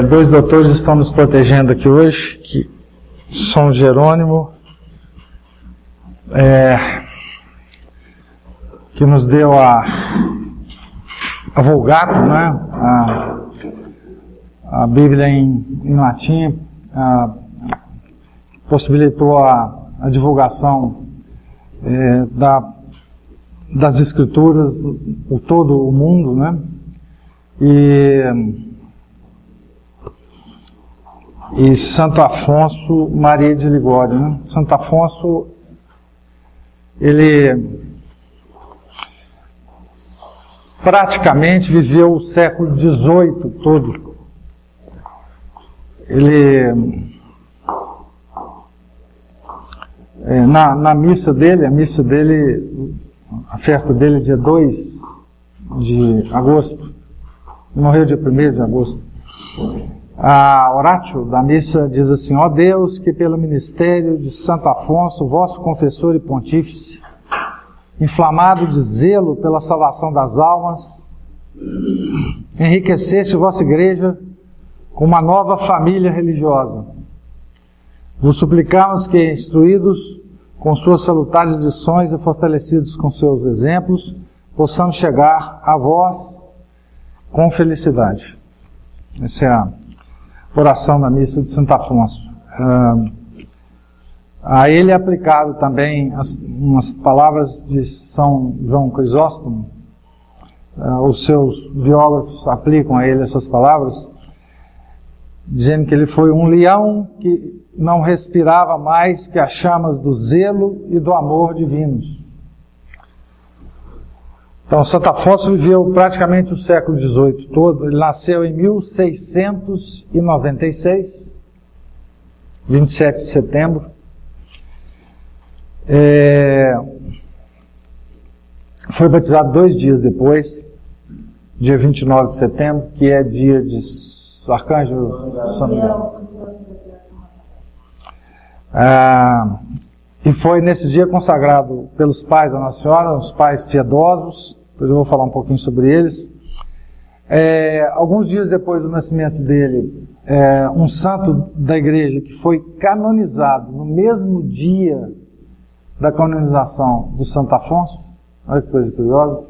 Dois doutores estão nos protegendo aqui hoje, que São Jerônimo, que nos deu a Vulgata, né? A Bíblia em latim, possibilitou a divulgação das Escrituras por todo o mundo, né? E Santo Afonso Maria de Ligório, né? Santo Afonso, ele praticamente viveu o século XVIII todo. Ele, na missa dele, a festa dele é dia 2 de agosto, morreu dia 1º de agosto. A oratio da missa diz assim: ó Deus, que pelo ministério de Santo Afonso, vosso confessor e pontífice, inflamado de zelo pela salvação das almas, enriqueceste vossa igreja com uma nova família religiosa. Vos suplicamos que, instruídos com suas salutares lições e fortalecidos com seus exemplos, possamos chegar a vós com felicidade. Essa é a oração da missa de Santo Afonso. A ele é aplicado também umas palavras de São João Crisóstomo. Os seus biógrafos aplicam a ele essas palavras, dizendo que ele foi um leão que não respirava mais que as chamas do zelo e do amor divinos. Então, Santo Afonso viveu praticamente o século XVIII todo. Ele nasceu em 1696, 27 de setembro. Foi batizado 2 dias depois, dia 29 de setembro, que é dia de Arcanjo São Miguel. E foi nesse dia consagrado pelos pais da Nossa Senhora, os pais piedosos. Depois eu vou falar um pouquinho sobre eles. Alguns dias depois do nascimento dele, um santo da igreja que foi canonizado no mesmo dia da canonização do Santo Afonso, olha que coisa curiosa,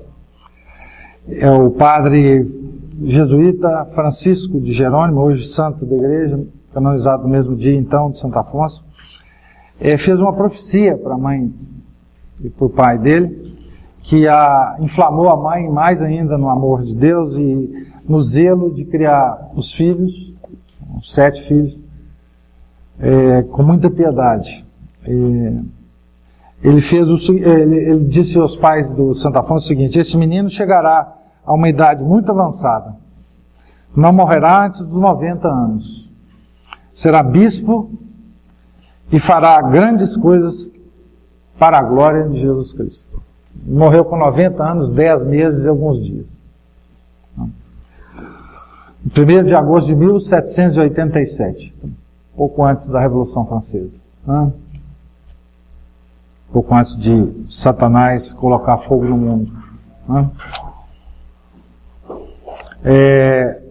é o padre jesuíta Francisco de Jerônimo, hoje santo da igreja, canonizado no mesmo dia então de Santo Afonso. Fez uma profecia para a mãe e para o pai dele, que inflamou a mãe mais ainda no amor de Deus e no zelo de criar os filhos, 7 filhos, com muita piedade. Ele disse aos pais do Santo Afonso o seguinte: esse menino chegará a uma idade muito avançada, não morrerá antes dos 90 anos, será bispo e fará grandes coisas para a glória de Jesus Cristo. Morreu com 90 anos, 10 meses e alguns dias. 1º de agosto de 1787, pouco antes da Revolução Francesa. Pouco antes de Satanás colocar fogo no mundo.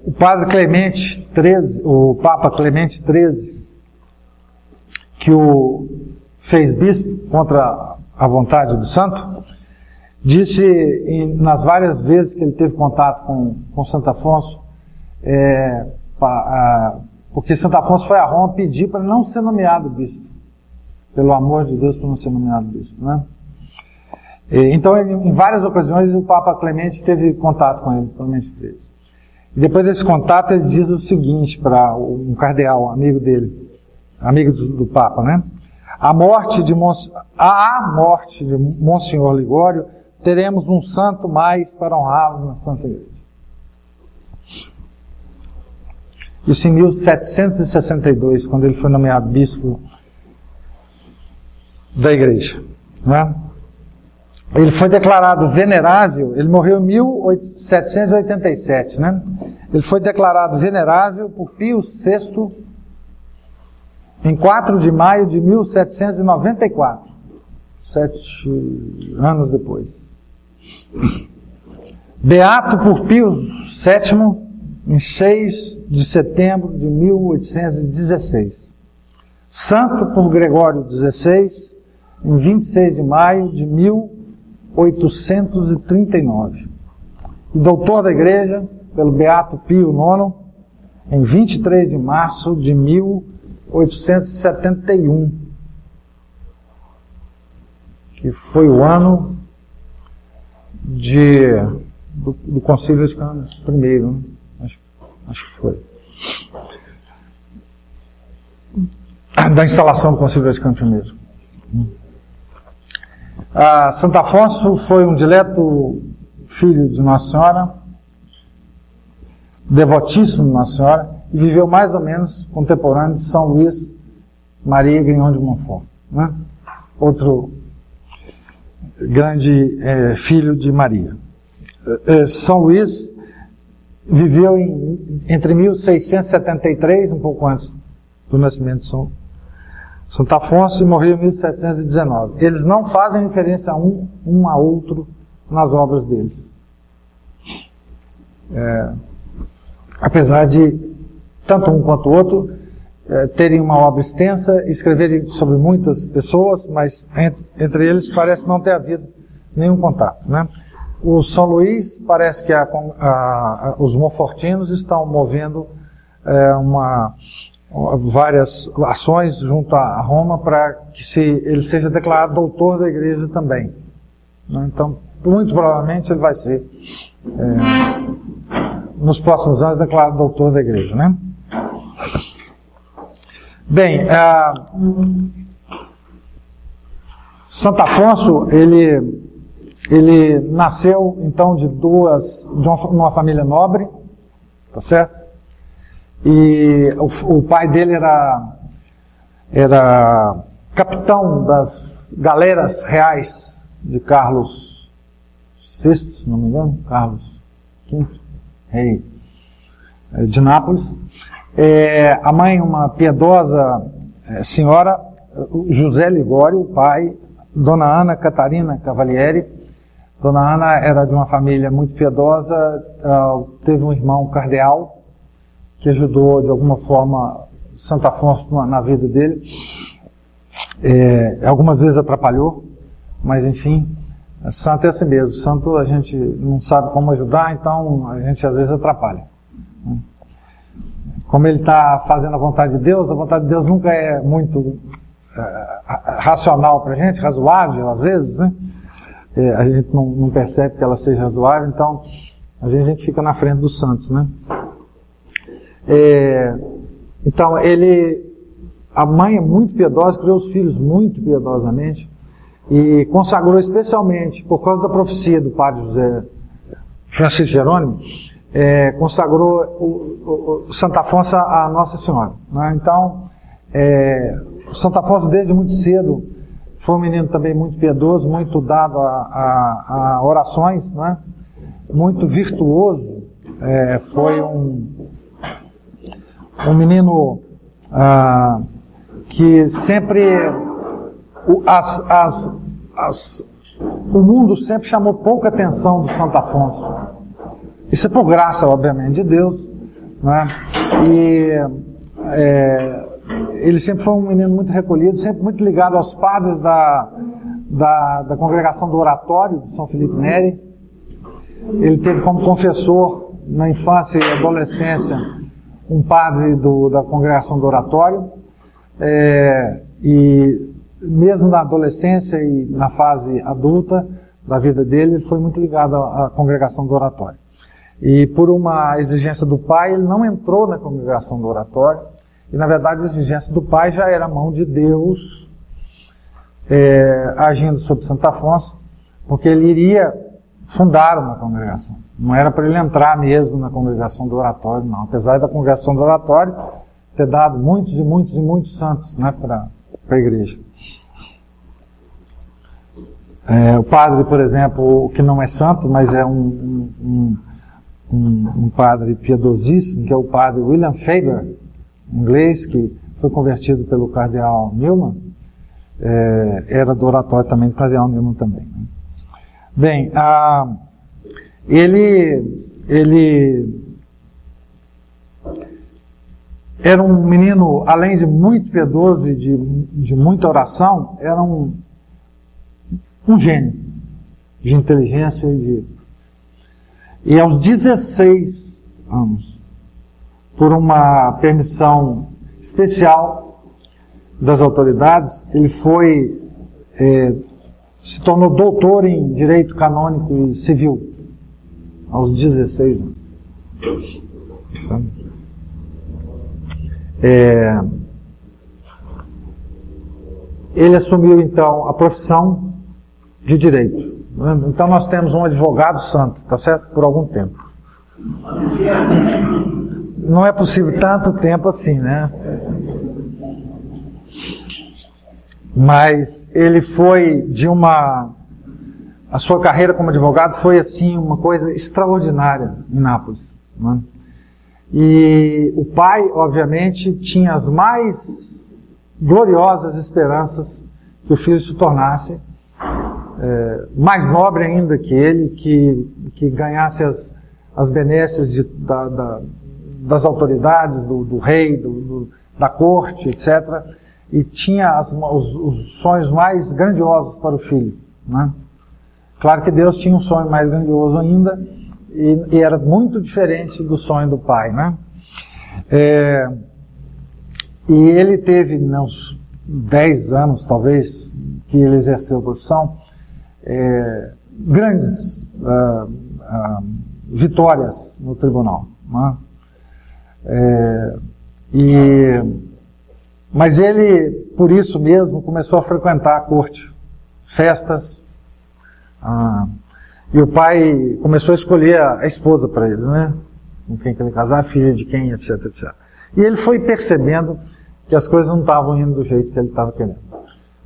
O Padre Clemente XIII, o Papa Clemente XIII, que o fez bispo contra a vontade do santo, disse nas várias vezes que ele teve contato com Santo Afonso, porque Santo Afonso foi a Roma pedir para não ser nomeado bispo, pelo amor de Deus, para não ser nomeado bispo, né? Então, em várias ocasiões, o Papa Clemente teve contato com ele, Clemente XIII. E depois desse contato, ele diz o seguinte para um cardeal, amigo dele, amigo do Papa, né? À morte de Monsenhor Ligório, teremos um santo mais para honrarmos na Santa Igreja. Isso em 1762, quando ele foi nomeado bispo da Igreja, né? Ele foi declarado venerável, ele morreu em 1787, né? Ele foi declarado venerável por Pio VI em 4 de maio de 1794, 7 anos depois. Beato por Pio VII, em 6 de setembro de 1816. Santo por Gregório XVI, em 26 de maio de 1839. E doutor da Igreja pelo Beato Pio IX, em 23 de março de 1871, que foi o ano do Concílio Vaticano I, né? Acho que foi. Da instalação do Concílio Vaticano I. Santo Afonso foi um dileto filho de Nossa Senhora, devotíssimo de Nossa Senhora, e viveu mais ou menos contemporâneo de São Luís Maria Grignon de Montfort, né? Outro grande filho de Maria. São Luís viveu entre 1673, um pouco antes do nascimento de Santo Afonso, e morreu em 1719. Eles não fazem referência um a outro nas obras deles. Apesar de tanto um quanto o outro terem uma obra extensa, escreverem sobre muitas pessoas, mas entre eles parece não ter havido nenhum contato, né? O São Luís, parece que os monfortinos estão movendo várias ações junto a Roma para que ele seja declarado doutor da Igreja também, né? Então, muito provavelmente ele vai ser, nos próximos anos, declarado doutor da Igreja, né? Bem, Santo Afonso, ele nasceu, então, de uma família nobre, tá certo? E o pai dele era capitão das galeras reais de Carlos VI, se não me engano, Carlos V, rei de Nápoles. A mãe, uma piedosa senhora, José Ligório, o pai, Dona Ana Catarina Cavalieri. Dona Ana era de uma família muito piedosa, teve um irmão cardeal, que ajudou de alguma forma Santo Afonso na vida dele. Algumas vezes atrapalhou, mas enfim, santo é assim mesmo. Santo a gente não sabe como ajudar, então a gente às vezes atrapalha. Como ele está fazendo a vontade de Deus nunca é muito racional para a gente, razoável às vezes, né? A gente não percebe que ela seja razoável, então às vezes a gente fica na frente dos santos, né? Então a mãe é muito piedosa, criou os filhos muito piedosamente e consagrou especialmente, por causa da profecia do padre José Francisco Jerônimo, consagrou o Santo Afonso a Nossa Senhora, né? Então, o Santo Afonso desde muito cedo foi um menino também muito piedoso, muito dado a orações, né? Muito virtuoso, foi um menino que sempre o mundo sempre chamou pouca atenção do Santo Afonso. Isso é por graça, obviamente, de Deus, né? E ele sempre foi um menino muito recolhido, sempre muito ligado aos padres da congregação do Oratório de São Felipe Neri. Ele teve como confessor na infância e adolescência um padre da congregação do Oratório, e mesmo na adolescência e na fase adulta da vida dele, ele foi muito ligado à congregação do Oratório. E por uma exigência do pai, ele não entrou na congregação do Oratório, e na verdade a exigência do pai já era a mão de Deus agindo sobre Santo Afonso, porque ele iria fundar uma congregação. Não era para ele entrar mesmo na congregação do Oratório, não. Apesar da congregação do Oratório ter dado muitos e muitos e muitos santos, né, para a igreja. O padre, por exemplo, que não é santo, mas é um padre piedosíssimo, que é o padre William Faber, inglês, que foi convertido pelo cardeal Newman, era do Oratório também, do cardeal Newman também, né? Bem, ele era um menino, além de muito piedoso e de muita oração, era um gênio de inteligência e aos 16 anos, por uma permissão especial das autoridades, ele se tornou doutor em direito canônico e civil aos 16 anos. Ele assumiu então a profissão de direito. Então nós temos um advogado santo, tá certo? Por algum tempo. Não é possível tanto tempo assim, né? Mas ele foi a sua carreira como advogado foi assim uma coisa extraordinária em Nápoles, né? E o pai, obviamente, tinha as mais gloriosas esperanças que o filho se tornasse mais nobre ainda que ele, que ganhasse as benesses das autoridades, do rei, da corte, etc. E tinha os sonhos mais grandiosos para o filho, né? Claro que Deus tinha um sonho mais grandioso ainda, e era muito diferente do sonho do pai, né? E ele teve, uns 10 anos, talvez, que ele exerceu a profissão, grandes vitórias no tribunal, né? Mas ele, por isso mesmo, começou a frequentar a corte, festas, e o pai começou a escolher a esposa para ele, né? Com quem ele casar, filha de quem, etc, etc. E ele foi percebendo que as coisas não estavam indo do jeito que ele estava querendo.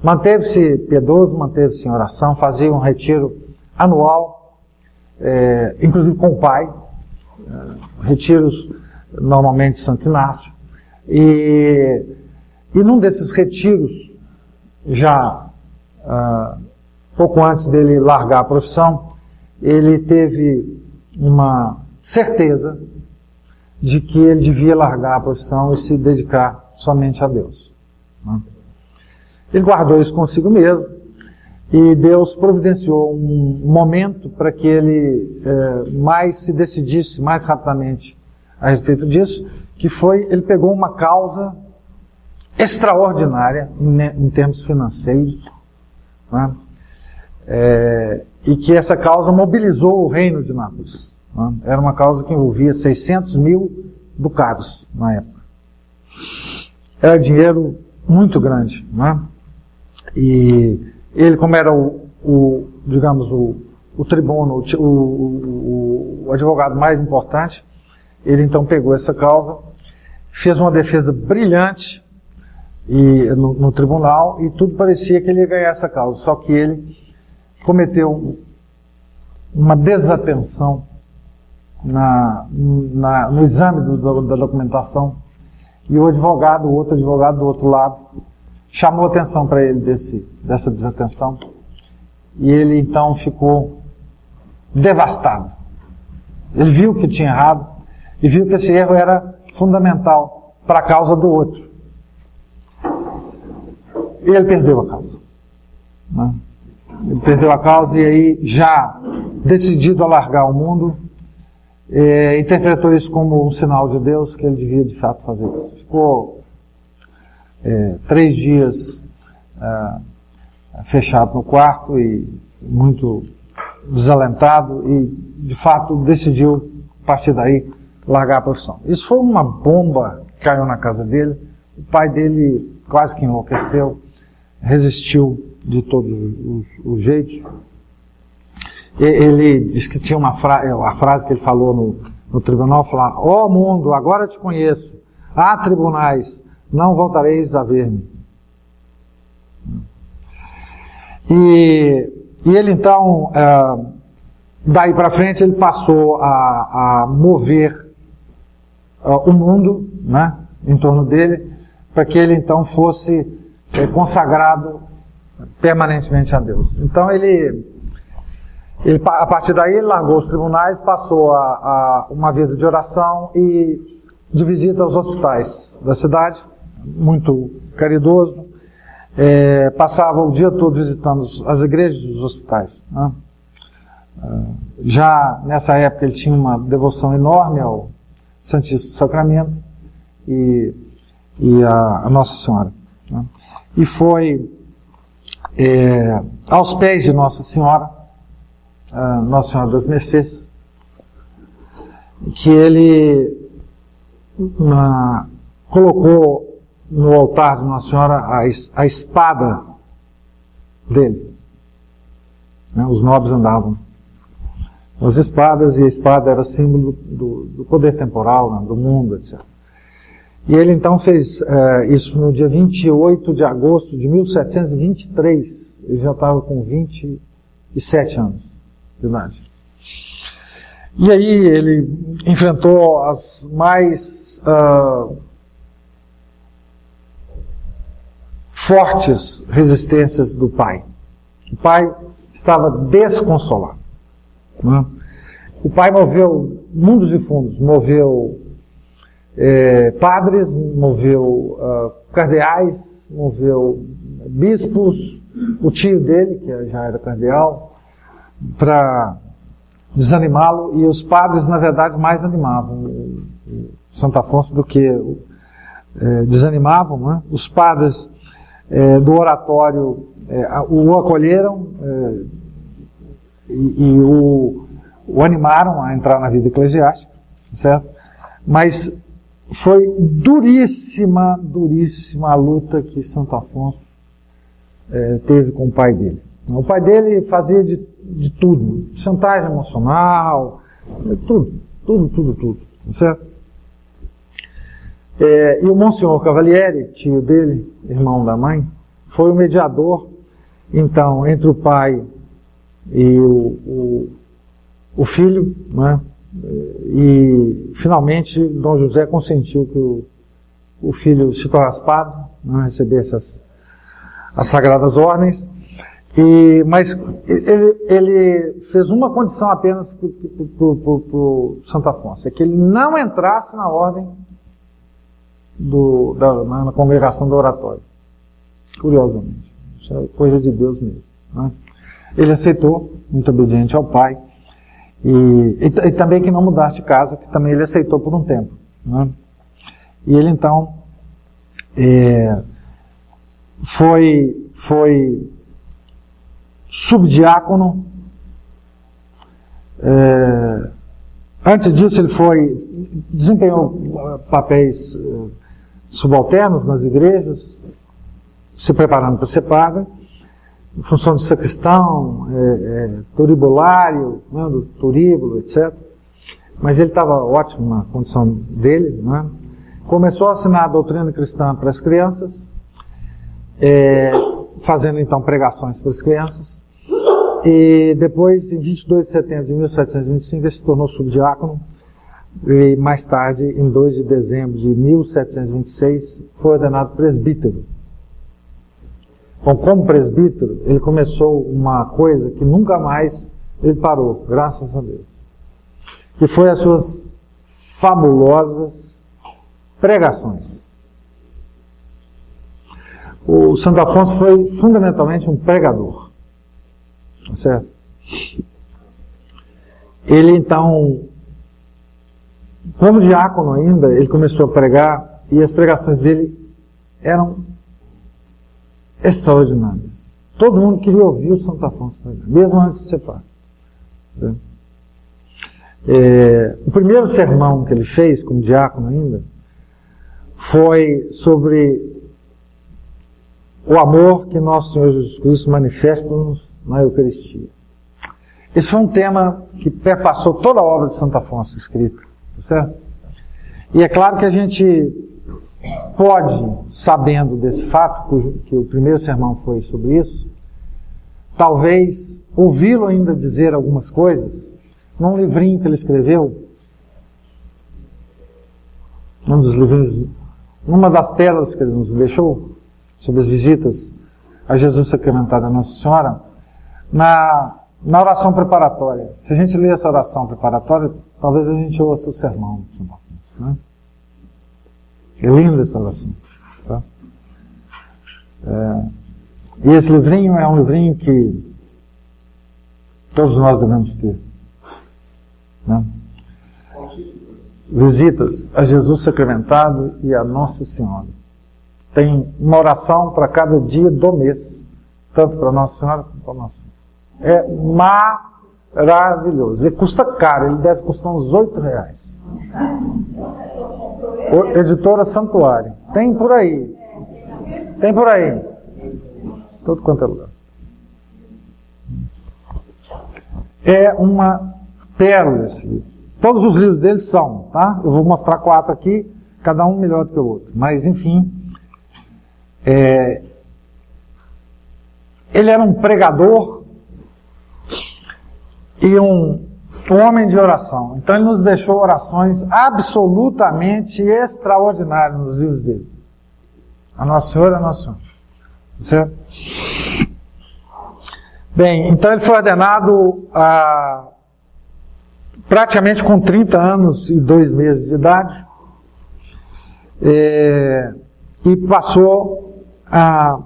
Manteve-se piedoso, manteve-se em oração, fazia um retiro anual, inclusive com o pai, retiros normalmente de Santo Inácio. E num desses retiros, já pouco antes dele largar a profissão, ele teve uma certeza de que ele devia largar a profissão e se dedicar somente a Deus, né? Ele guardou isso consigo mesmo e Deus providenciou um momento para que ele mais se decidisse mais rapidamente a respeito disso, que foi, ele pegou uma causa extraordinária em termos financeiros, né? E que essa causa mobilizou o reino de Nápoles, né? Era uma causa que envolvia 600 mil ducados na época. Era dinheiro muito grande, né? E ele, como era digamos, o tribuno, o advogado mais importante, ele então pegou essa causa, fez uma defesa brilhante no tribunal, e tudo parecia que ele ia ganhar essa causa, só que ele cometeu uma desatenção no exame da documentação, e o outro advogado do outro lado, chamou atenção para ele dessa desatenção, e ele então ficou devastado. Ele viu que tinha errado, e viu que esse erro era fundamental para a causa do outro. E ele perdeu a causa, né? Ele perdeu a causa e aí, já decidido a largar o mundo, interpretou isso como um sinal de Deus, que ele devia de fato fazer isso. Ficou 3 dias fechado no quarto e muito desalentado, e de fato decidiu, a partir daí, largar a profissão. Isso foi uma bomba que caiu na casa dele. O pai dele quase que enlouqueceu, resistiu de todos os jeitos. Ele disse que tinha a frase que ele falou no tribunal, falar: ó mundo, agora te conheço, há tribunais, não voltareis a ver-me. E ele então, daí para frente, ele passou a mover o mundo, né, em torno dele, para que ele então fosse consagrado permanentemente a Deus. Então ele A partir daí ele largou os tribunais, passou a uma vida de oração e de visita aos hospitais da cidade, muito caridoso, passava o dia todo visitando as igrejas dos hospitais, né? Já nessa época ele tinha uma devoção enorme ao Santíssimo Sacramento e a Nossa Senhora, né? E foi aos pés de Nossa Senhora, Nossa Senhora das Mercês, que ele colocou no altar de Nossa Senhora a espada dele, né? Os nobres andavam com as espadas, e a espada era símbolo do poder temporal, né? Do mundo, etc. E ele então fez isso no dia 28 de agosto de 1723, ele já estava com 27 anos de idade. E aí ele enfrentou as mais fortes resistências do pai. O pai estava desconsolado, né? O pai moveu mundos e fundos, moveu padres, moveu cardeais, moveu bispos, o tio dele, que já era cardeal, para desanimá-lo, e os padres, na verdade, mais animavam o Santo Afonso do que desanimavam, né? Os padres do oratório o acolheram e o animaram a entrar na vida eclesiástica, certo? Mas foi duríssima a luta que Santo Afonso teve com o pai dele. O pai dele fazia de tudo, chantagem emocional, tudo, certo? E o Monsenhor Cavalieri, tio dele, irmão da mãe, foi o mediador, então, entre o pai e o filho, né? E finalmente Dom José consentiu que o filho se tornasse padre, né? Recebesse as sagradas ordens, mas ele fez uma condição apenas para o Santo Afonso, é que ele não entrasse na ordem na congregação do oratório. Curiosamente, isso é coisa de Deus mesmo, né? Ele aceitou, muito obediente ao pai, e também que não mudasse de casa, que também ele aceitou por um tempo, né? E ele então foi subdiácono. Antes disso ele desempenhou papéis subalternos nas igrejas, se preparando para ser padre, em função de sacristão, turibulário, né, do turíbulo, etc. Mas ele estava ótimo na condição dele, né? Começou a ensinar a doutrina cristã para as crianças, fazendo então pregações para as crianças, e depois, em 22 de setembro de 1725, ele se tornou subdiácono, e mais tarde, em 2 de dezembro de 1726, foi ordenado presbítero. Bom, como presbítero, ele começou uma coisa que nunca mais ele parou, graças a Deus, que foi as suas fabulosas pregações. O Santo Afonso foi fundamentalmente um pregador, certo? Ele então, como diácono ainda, ele começou a pregar, e as pregações dele eram extraordinárias. Todo mundo queria ouvir o Santo Afonso pregar, mesmo antes de ser padre. O primeiro sermão que ele fez, como diácono ainda, foi sobre o amor que nosso Senhor Jesus Cristo manifesta-nos na Eucaristia. Esse foi um tema que perpassou toda a obra de Santo Afonso escrita, certo? E é claro que a gente pode, sabendo desse fato, que o primeiro sermão foi sobre isso, talvez ouvi-lo ainda dizer algumas coisas num livrinho que ele escreveu, um dos livrinhos, numa das pérolas que ele nos deixou, sobre as visitas a Jesus sacramentado da Nossa Senhora, na oração preparatória. Se a gente ler essa oração preparatória, talvez a gente ouça o sermão. Né? É linda essa oração. Tá? E esse livrinho é um livrinho que todos nós devemos ter. Né? Visitas a Jesus Sacramentado e a Nossa Senhora. Tem uma oração para cada dia do mês, tanto para Nossa Senhora como para Nossa Senhora. É maravilhoso. Ele custa caro, ele deve custar uns R$8. Editora Santuário. Tem por aí. Tem por aí. Todo quanto é lugar. É uma pérola esse livro. Todos os livros dele são, tá? Eu vou mostrar 4 aqui, cada um melhor do que o outro. Mas, enfim, ele era um pregador e um homem de oração. Então ele nos deixou orações absolutamente extraordinárias nos livros dele. A Nossa Senhora, a Nossa Senhora. Certo? Bem, então ele foi ordenado praticamente com 30 anos e 2 meses de idade, e passou a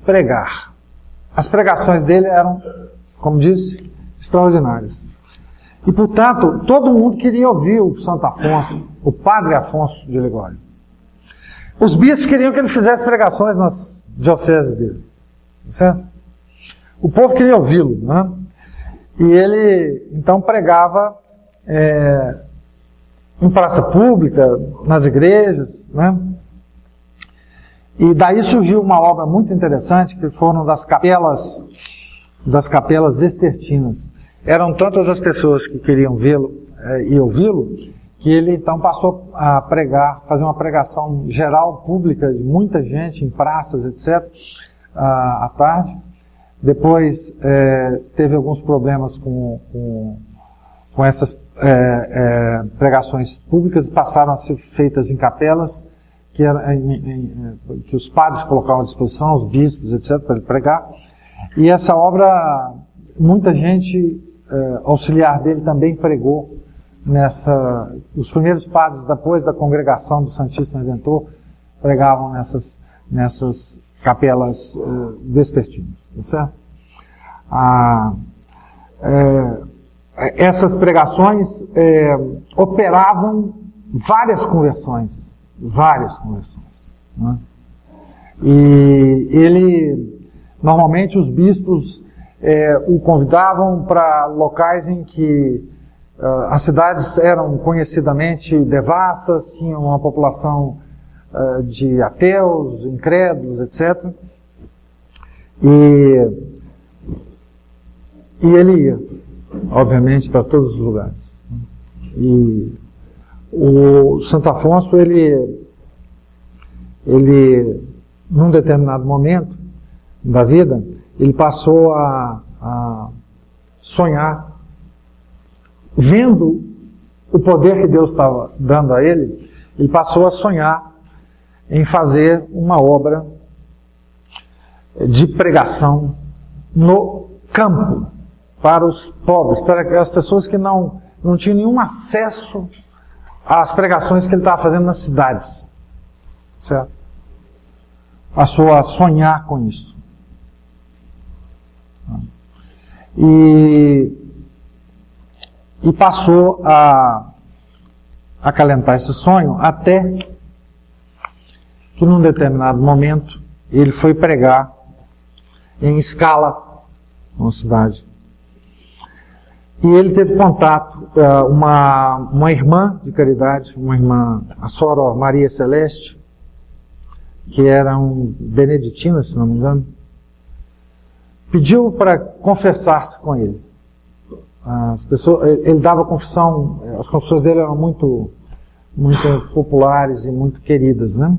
pregar. As pregações dele eram, como disse, extraordinárias. E, portanto, todo mundo queria ouvir o Santo Afonso, o Padre Afonso de Ligório. Os bispos queriam que ele fizesse pregações nas dioceses dele. Certo? O povo queria ouvi-lo, né? E ele, então, pregava em praça pública, nas igrejas, né? E daí surgiu uma obra muito interessante, que foram das capelas vespertinas. Eram tantas as pessoas que queriam vê-lo e ouvi-lo, que ele então passou a pregar, fazer uma pregação geral, pública, de muita gente, em praças, etc., à tarde. Depois teve alguns problemas com essas pregações públicas, passaram a ser feitas em capelas, que os padres colocavam à disposição, os bispos, etc., para ele pregar. E essa obra, muita gente auxiliar dele também pregou os primeiros padres, depois da congregação do Santíssimo Redentor, pregavam nessas capelas vespertinas, tá certo? Essas pregações operavam várias conversões, né? E ele, normalmente os bispos o convidavam para locais em que as cidades eram conhecidamente devassas, tinham uma população de ateus, incrédulos, etc. E ele ia, obviamente, para todos os lugares. E o Santo Afonso, ele num determinado momento da vida, ele passou a sonhar, vendo o poder que Deus estava dando a ele, ele passou a sonhar em fazer uma obra de pregação no campo, para os pobres, para aquelas pessoas que não tinham nenhum acesso às pregações que ele estava fazendo nas cidades. Certo? Passou a sonhar com isso. E passou a acalentar esse sonho até que num determinado momento ele foi pregar em Escala, numa cidade. E ele teve contato, uma irmã de caridade, uma irmã, a Sora Maria Celeste, que era beneditina, se não me engano, pediu para confessar-se com ele. Ele dava confissão, as confissões dele eram muito populares e muito queridas, né?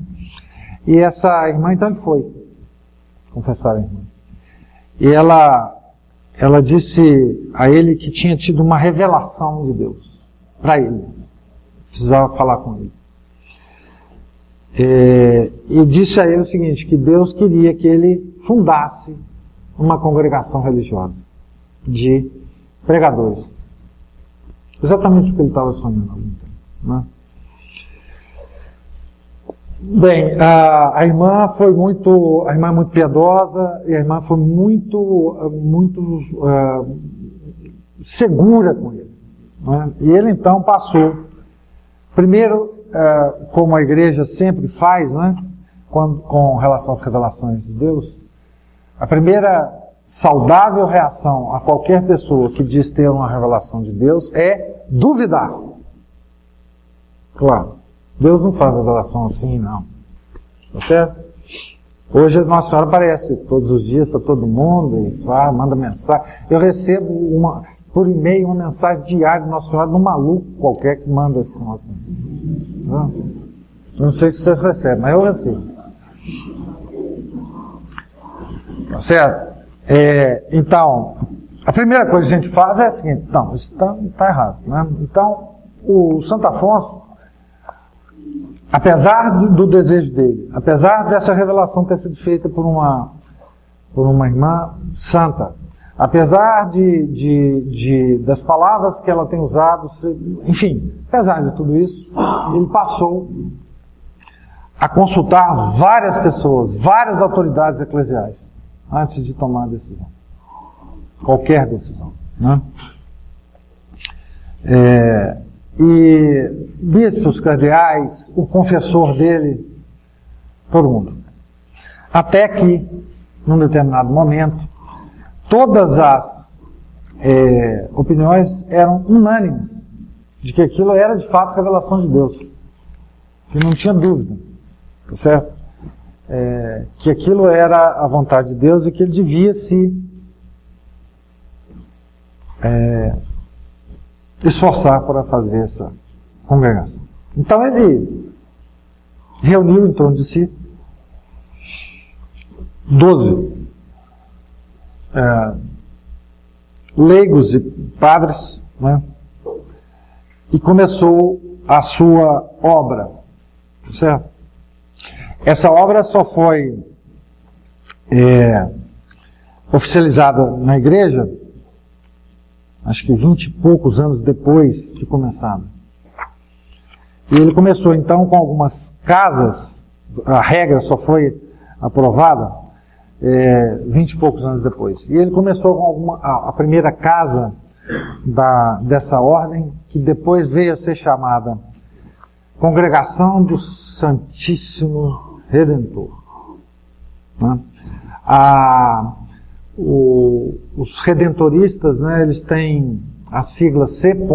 E essa irmã, então, ele foi confessar a irmã. E ela disse a ele que tinha tido uma revelação de Deus para ele. Precisava falar com ele. E disse a ele o seguinte, que Deus queria que ele fundasse uma congregação religiosa de pregadores. Exatamente o que ele estava sonhando há algum tempo, né? Bem, a irmã é muito piedosa, e a irmã foi muito segura com ele, né? E ele então passou, primeiro, como a igreja sempre faz, né, com relação às revelações de Deus, a primeira saudável reação a qualquer pessoa que diz ter uma revelação de Deus é duvidar. Claro. Deus não faz revelação assim, não. Tá certo? Hoje a Nossa Senhora aparece todos os dias para todo mundo e manda mensagem. Eu recebo por e-mail uma mensagem diária de Nossa Senhora de um maluco qualquer que manda esse nosso. Não sei se vocês recebem, mas eu recebo. Tá certo? Então, a primeira coisa que a gente faz é a seguinte: não, isso está errado, né? Então, o Santo Afonso, apesar do desejo dele, apesar dessa revelação ter sido feita por uma irmã santa, apesar das palavras que ela tem usado, enfim, apesar de tudo isso, ele passou a consultar várias pessoas, várias autoridades eclesiais, antes de tomar a decisão. Qualquer decisão, né? E bispos, cardeais, o confessor dele, todo mundo. Até que, num determinado momento, todas as opiniões eram unânimes de que aquilo era de fato revelação de Deus. Que não tinha dúvida, tá certo? Que aquilo era a vontade de Deus e que ele devia se esforçar para fazer essa congregação. Então ele reuniu em torno de si 12 leigos e padres, né? E começou a sua obra, certo? Essa obra só foi oficializada na igreja, acho que 20 e poucos anos depois de começado. E ele começou então com algumas casas, a regra só foi aprovada 20 e poucos anos depois. E ele começou com a primeira casa dessa ordem, que depois veio a ser chamada Congregação do Santíssimo Redentor, né? Os redentoristas, né, eles têm a sigla C.SS.R.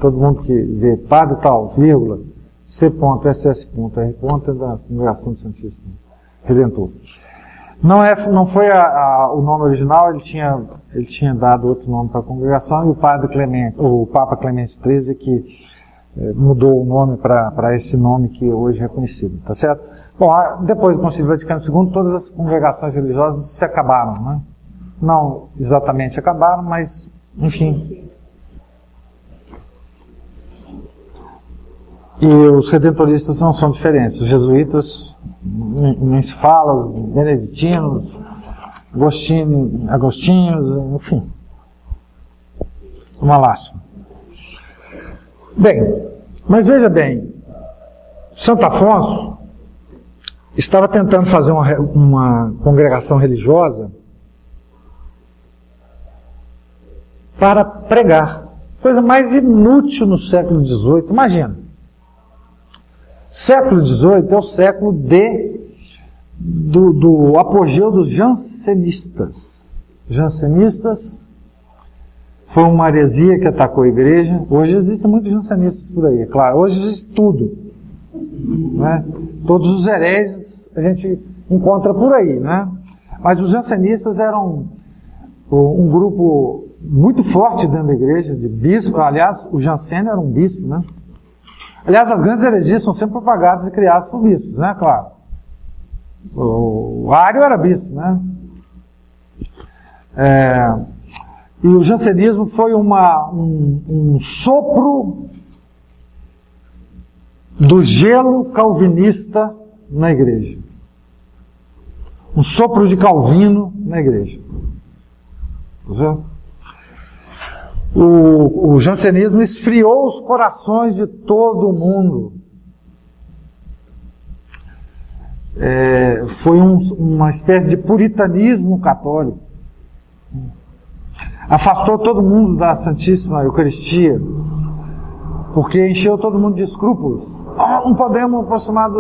Todo mundo que vê padre tal, vírgula, C.SS.R. é da Congregação do Santíssimo Redentor. Não foi o nome original, ele tinha dado outro nome para a congregação, e o Papa Clemente XIII que mudou o nome para esse nome que hoje é conhecido, tá certo? Bom, depois do Concílio Vaticano II, todas as congregações religiosas se acabaram, né? Não exatamente acabaram, mas, enfim. E os redentoristas não são diferentes. Os jesuítas, nem se fala, os beneditinos, agostinhos, enfim. Uma lástima. Bem, mas veja bem, Santo Afonso estava tentando fazer uma congregação religiosa para pregar. Coisa mais inútil no século XVIII. Imagina. Século XVIII é o século do apogeu dos jansenistas. Jansenistas foi uma heresia que atacou a igreja. Hoje existem muitos jansenistas por aí, é claro. Hoje existe tudo, né? Todos os hereges a gente encontra por aí, né? Mas os jansenistas eram um grupo muito forte dentro da igreja, de bispo. Aliás, o Jansen era um bispo, né? Aliás, as grandes heresias são sempre propagadas e criadas por bispos, né? Claro. O Ário era bispo, né? E o jansenismo foi um sopro do gelo calvinista na igreja. um sopro de Calvino na igreja. O jansenismo esfriou os corações de todo mundo. Foi uma espécie de puritanismo católico. Afastou todo mundo da Santíssima Eucaristia, porque encheu todo mundo de escrúpulos. Não podemos aproximar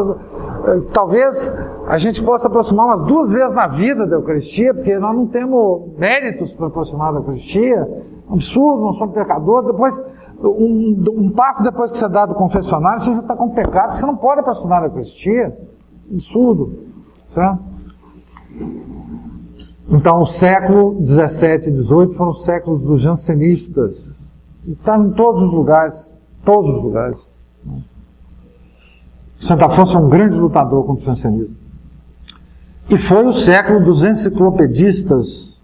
talvez a gente possa aproximar umas 2 vezes na vida da Eucaristia, porque nós não temos méritos para aproximar da Eucaristia. Absurdo, nós somos pecadores. Depois, um passo depois que você dá do confessionário, você já está com pecado, você não pode aproximar da Eucaristia. Absurdo, certo? Então, o século 17 e 18 foram os séculos dos jansenistas. E está em todos os lugares. Todos os lugares. Santo Afonso é um grande lutador contra o jansenismo. E foi o século dos enciclopedistas,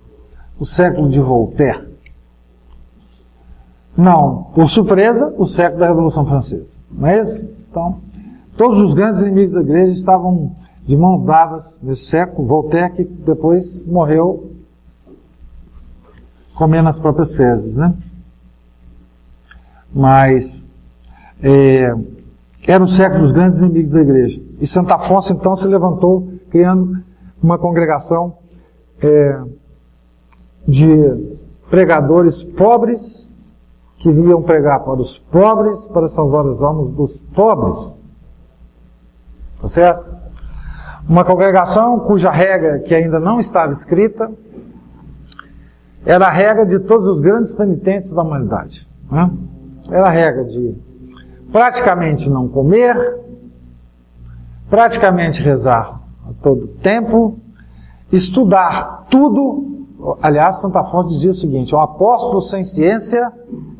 o século de Voltaire. Não, por surpresa, o século da Revolução Francesa. Não é isso? Então, todos os grandes inimigos da igreja estavam de mãos dadas nesse século. Voltaire, que depois morreu comendo as próprias fezes, né? Mas era o século dos grandes inimigos da igreja. E Santo Afonso, então, se levantou criando uma congregação de pregadores pobres que vinham pregar para os pobres, para salvar as almas dos pobres. Tá certo? Uma congregação cuja regra, que ainda não estava escrita, era a regra de todos os grandes penitentes da humanidade. Né? Era a regra de praticamente não comer, praticamente rezar a todo tempo, estudar tudo. Aliás, Santo Afonso dizia o seguinte: um apóstolo sem ciência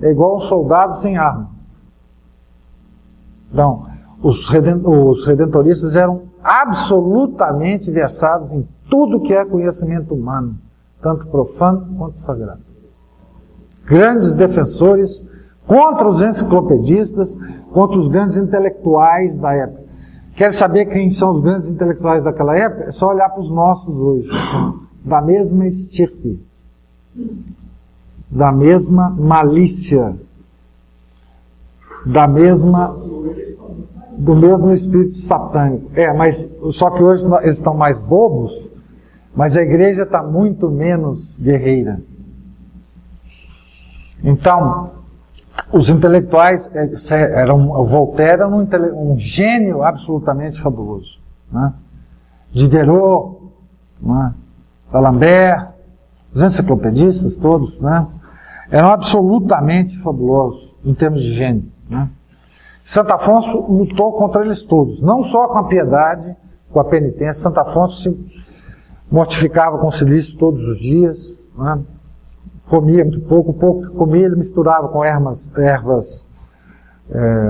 é igual a um soldado sem arma. Então, os redentoristas eram absolutamente versados em tudo que é conhecimento humano, tanto profano quanto sagrado. Grandes defensores contra os enciclopedistas, contra os grandes intelectuais da época. Quer saber quem são os grandes intelectuais daquela época? É só olhar para os nossos hoje. Da mesma estirpe, da mesma malícia, do mesmo espírito satânico. Mas só que hoje eles estão mais bobos, mas a igreja está muito menos guerreira. Então, os intelectuais o Voltaire era um gênio absolutamente fabuloso, né? Diderot, né? D'Alembert, os enciclopedistas todos, né? Eram absolutamente fabulosos em termos de gênio, né? Santo Afonso lutou contra eles todos, não só com a piedade, com a penitência. Santo Afonso se mortificava com silício todos os dias, né? Comia muito pouco, o pouco que comia ele misturava com ervas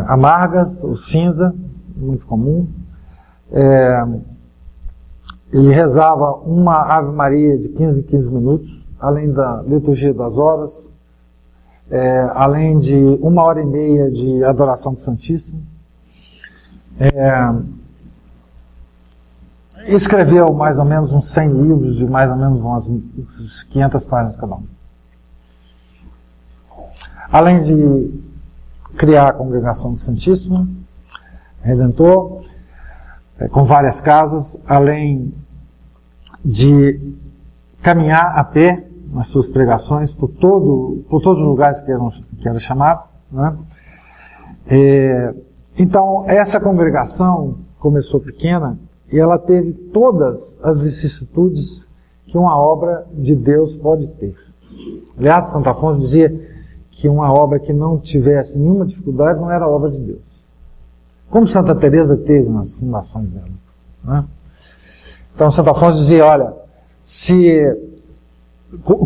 amargas, o cinza, muito comum. Ele rezava uma Ave Maria de 15 em 15 minutos, além da liturgia das horas, além de 1h30 de adoração do Santíssimo. Escreveu mais ou menos uns 100 livros, de mais ou menos umas 500 páginas cada um. Além de criar a Congregação do Santíssimo Redentor, com várias casas, além de caminhar a pé nas suas pregações por todos os lugares que era chamado, né? Então, essa congregação começou pequena e ela teve todas as vicissitudes que uma obra de Deus pode ter. Aliás, Santo Afonso dizia que uma obra que não tivesse nenhuma dificuldade não era obra de Deus. Como Santa Teresa teve nas fundações dela, né? Então, Santo Afonso dizia, olha,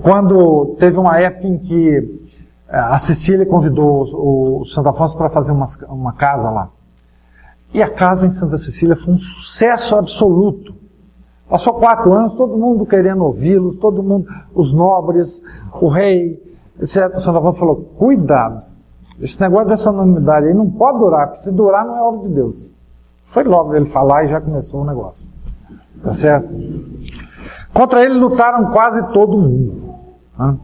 quando teve uma época em que a Cecília convidou o Santo Afonso para fazer uma casa lá. E a casa em Santa Cecília foi um sucesso absoluto. Passou 4 anos, todo mundo querendo ouvi-lo, todo mundo, os nobres, o rei, etc. O Santo Afonso falou, cuidado, esse negócio dessa anonimidade aí não pode durar, porque se durar não é obra de Deus. Foi logo ele falar e já começou o negócio. Tá certo? Contra ele lutaram quase todo mundo, né,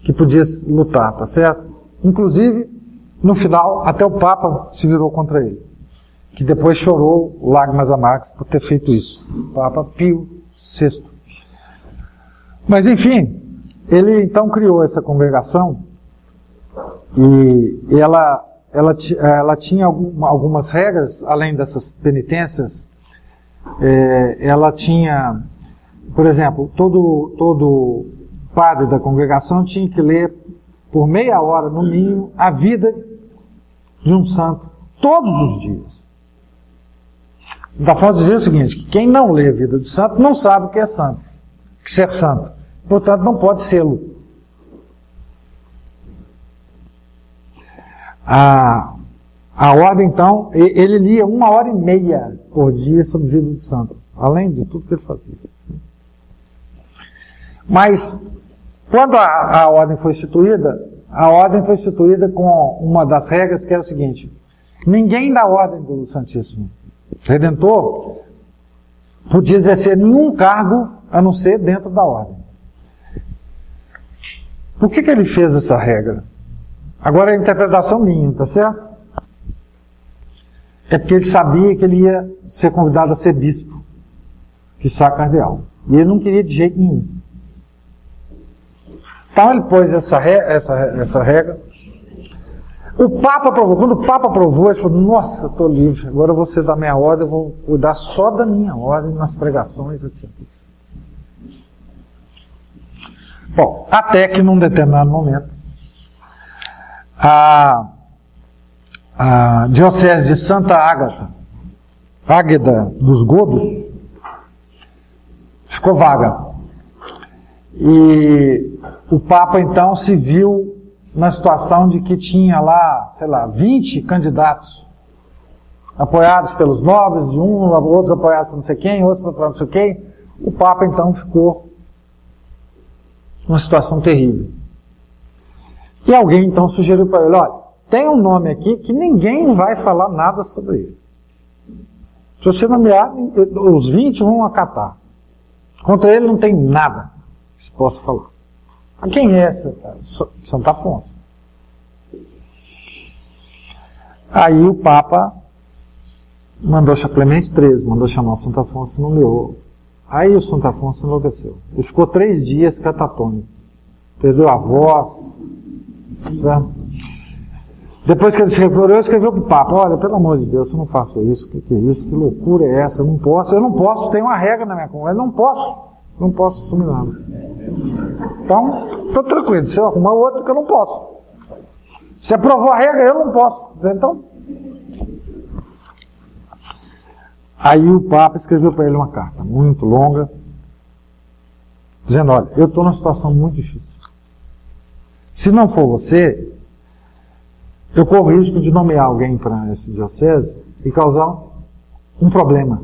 que podia lutar, tá certo? Inclusive, no final, até o Papa se virou contra ele, que depois chorou lágrimas amargas por ter feito isso. O Papa Pio VI. Mas enfim, ele então criou essa congregação e ela tinha algumas regras, além dessas penitências. Ela tinha, por exemplo, todo padre da congregação tinha que ler por meia hora, no mínimo, a vida de um santo, todos os dias. Da fonte dizia o seguinte, que quem não lê a vida de santo não sabe o que é santo, que ser santo. Portanto, não pode sê-lo. A ordem, então, ele lia 1h30 por dia sobre a vida de santo, além de tudo que ele fazia. Mas, quando a ordem foi instituída com uma das regras que era o seguinte: ninguém da ordem do Santíssimo Redentor podia exercer nenhum cargo a não ser dentro da ordem. Por que ele fez essa regra? Agora é a interpretação minha, tá certo? É porque ele sabia que ele ia ser convidado a ser bispo, quiçá cardeal. E ele não queria de jeito nenhum. Então ele pôs essa regra. O Papa aprovou. Quando o Papa aprovou, ele falou: nossa, estou livre, agora eu vou ser da minha ordem, eu vou cuidar só da minha ordem, nas pregações, etc. Bom, até que num determinado momento, a diocese de Santa Águeda dos Godos, ficou vaga. E o Papa então se viu na situação de que tinha lá, 20 candidatos, apoiados pelos nobres de um, outros apoiados por não sei quem, outros por não sei quem. O Papa então ficou numa situação terrível. E alguém então sugeriu para ele: olha, tem um nome aqui que ninguém vai falar nada sobre ele. Se você nomear, os 20 vão acatar. Contra ele não tem nada que se possa falar. Mas quem é esse cara? Santo Afonso. Aí o Papa mandou chamar Clemente XIII, mandou chamar o Santo Afonso e nomeou. Aí o Santo Afonso enlouqueceu. Ele ficou 3 dias catatônico. Perdeu a voz. Certo? Depois que ele se recuperou, escreveu para o Papa: olha, pelo amor de Deus, você não faça isso, que é isso, que loucura é essa, eu não posso, tem uma regra na minha conversa, eu não posso assumir nada. Então, estou tranquilo, se eu arrumar outro que eu não posso. Se aprovou a regra, eu não posso. Então, aí o Papa escreveu para ele uma carta muito longa, dizendo: olha, eu estou numa situação muito difícil. Se não for você, eu corro o risco de nomear alguém para essa diocese e causar um problema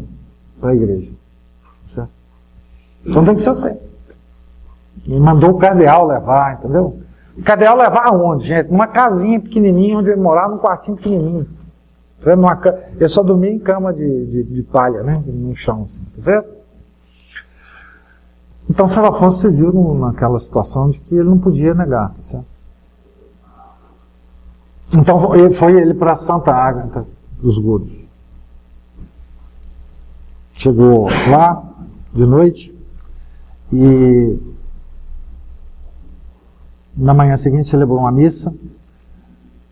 para a igreja. Certo? Então tem que ser você. E mandou o cardeal levar, entendeu? O cardeal levar aonde, gente? Numa casinha pequenininha, onde ele morava, num quartinho pequenininho. Ele só dormia em cama de palha, né? No chão, assim, tá certo? Então São Afonso se viu naquela situação de que ele não podia negar, tá certo? Então foi ele para Santa Ágata dos Godos. Chegou lá de noite e na manhã seguinte celebrou uma missa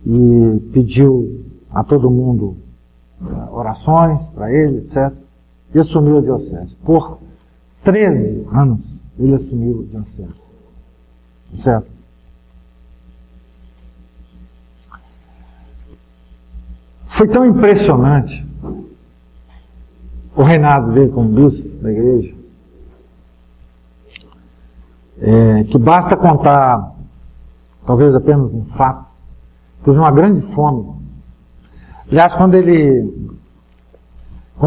e pediu a todo mundo orações para ele, etc. E assumiu a diocese. Por 13 anos ele assumiu a diocese. Certo? Foi tão impressionante o reinado dele como bispo da igreja, que basta contar talvez apenas um fato. Teve uma grande fome. Aliás, quando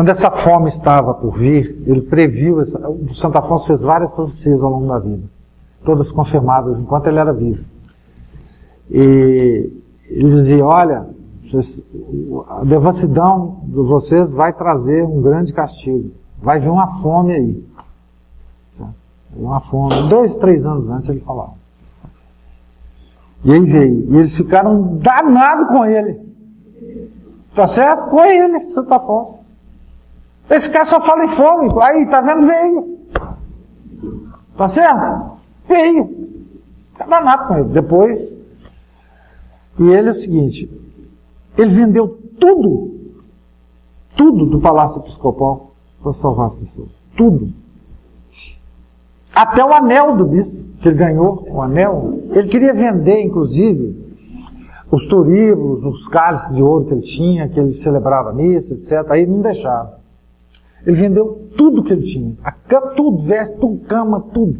essa fome estava por vir, ele previu, o Santo Afonso fez várias profecias ao longo da vida, todas confirmadas enquanto ele era vivo. E ele dizia: olha, a devassidão de vocês vai trazer um grande castigo, vai vir uma fome aí. uma fome. 2, 3 anos antes ele falava. E aí veio. E eles ficaram danados com ele. Tá certo? Com ele, Santa Afonso. Esse cara só fala em fome. Aí, tá vendo? Veio. Tá certo? Veio. Fica danado com ele. Depois, e ele é o seguinte, ele vendeu tudo do Palácio Episcopal para salvar as pessoas. Tudo. Até o anel do bispo, que ele ganhou, o anel. Ele queria vender, inclusive, os turíbulos, os cálices de ouro que ele tinha, que ele celebrava a missa, etc. Aí não deixava. Ele vendeu tudo que ele tinha. A cama, tudo, veste, tudo, cama, tudo.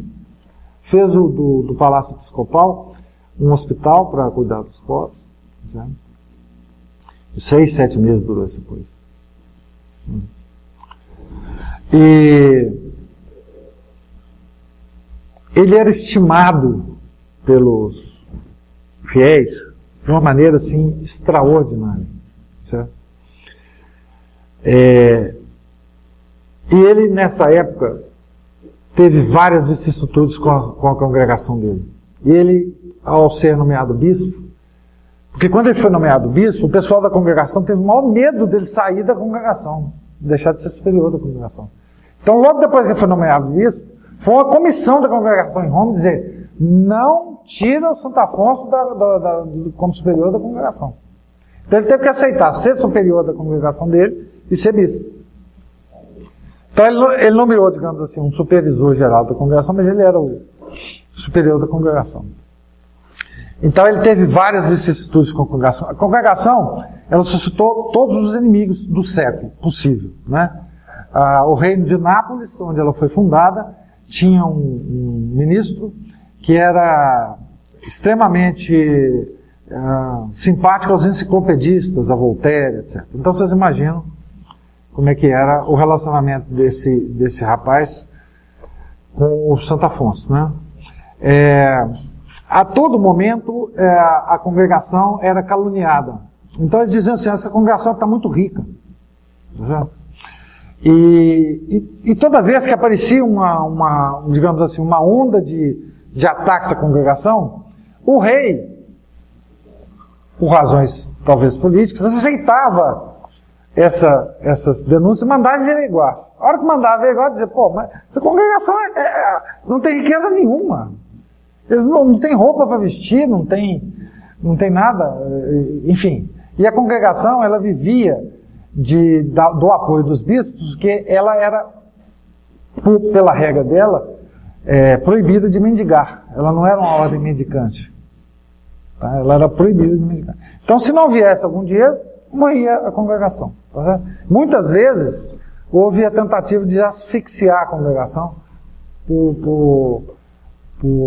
Fez do Palácio Episcopal um hospital para cuidar dos pobres. Certo? 6, 7 meses durou essa coisa. E ele era estimado pelos fiéis de uma maneira assim extraordinária. Certo? E ele, nessa época, teve várias vicissitudes com a congregação dele. E ele, ao ser nomeado bispo, porque quando ele foi nomeado bispo, o pessoal da congregação teve o maior medo dele sair da congregação, deixar de ser superior da congregação. Então, logo depois que ele foi nomeado bispo, foi uma comissão da congregação em Roma dizer: não tira o Santo Afonso como superior da congregação. Então ele teve que aceitar ser superior da congregação dele e ser bispo. Então ele nomeou, digamos assim, um supervisor geral da congregação, mas ele era o superior da congregação. Então ele teve várias vicissitudes com a congregação. A congregação, ela suscitou todos os inimigos do século possível, né? O reino de Nápoles, onde ela foi fundada, tinha um ministro que era extremamente simpático aos enciclopedistas, a Voltaire, etc. Então vocês imaginam como é que era o relacionamento desse rapaz com o Santo Afonso, né? A todo momento a congregação era caluniada. Então eles diziam assim: essa congregação está muito rica. Tá? E toda vez que aparecia digamos assim, uma onda de ataques à congregação, o rei, por razões talvez políticas, aceitava essas denúncias e mandava averiguar. A hora que mandava averiguar, dizia: pô, mas essa congregação não tem riqueza nenhuma. Eles não têm roupa para vestir, não tem nada, enfim. E a congregação, ela vivia do apoio dos bispos, porque ela era, pela regra dela, proibida de mendigar. Ela não era uma ordem mendicante. Tá? Ela era proibida de mendigar. Então, se não viesse algum dinheiro, morria a congregação. Tá? Muitas vezes, houve a tentativa de asfixiar a congregação por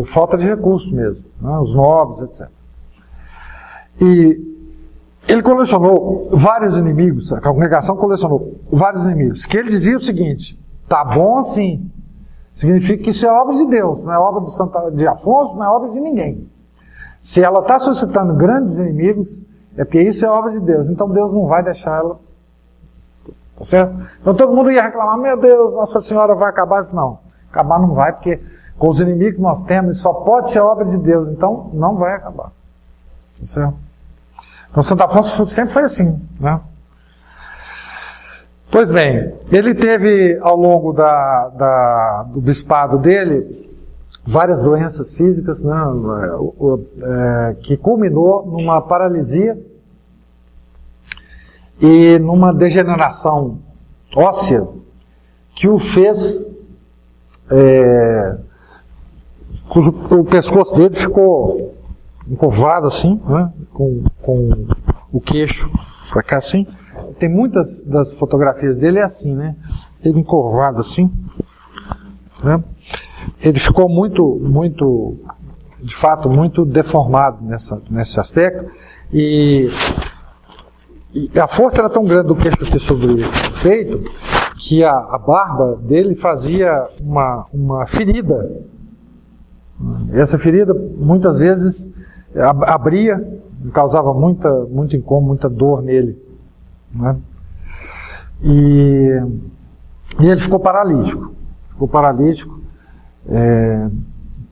falta de recursos mesmo, né? Os nobres, etc. E ele colecionou vários inimigos, a congregação colecionou vários inimigos, que ele dizia o seguinte: tá bom assim, significa que isso é obra de Deus, não é obra de Afonso, não é obra de ninguém. Se ela está suscitando grandes inimigos, é porque isso é obra de Deus, então Deus não vai deixar ela, tá certo? Então todo mundo ia reclamar: meu Deus, Nossa Senhora vai acabar. Não, acabar não vai, porque com os inimigos que nós temos, só pode ser obra de Deus, então não vai acabar. Tá certo? Então Santo Afonso sempre foi assim, né? Pois bem, ele teve ao longo do bispado dele várias doenças físicas, né? Que culminou numa paralisia e numa degeneração óssea que o fez, o pescoço dele ficou encurvado assim, né? com o queixo para cá assim. Tem muitas das fotografias dele assim, né? Ele encurvado assim, né? Ele ficou muito, de fato, muito deformado nesse aspecto, e a força era tão grande do queixo aqui sobre o peito que a barba dele fazia uma ferida. Essa ferida muitas vezes abria, causava muito incômodo, muita dor nele, né? E ele ficou paralítico.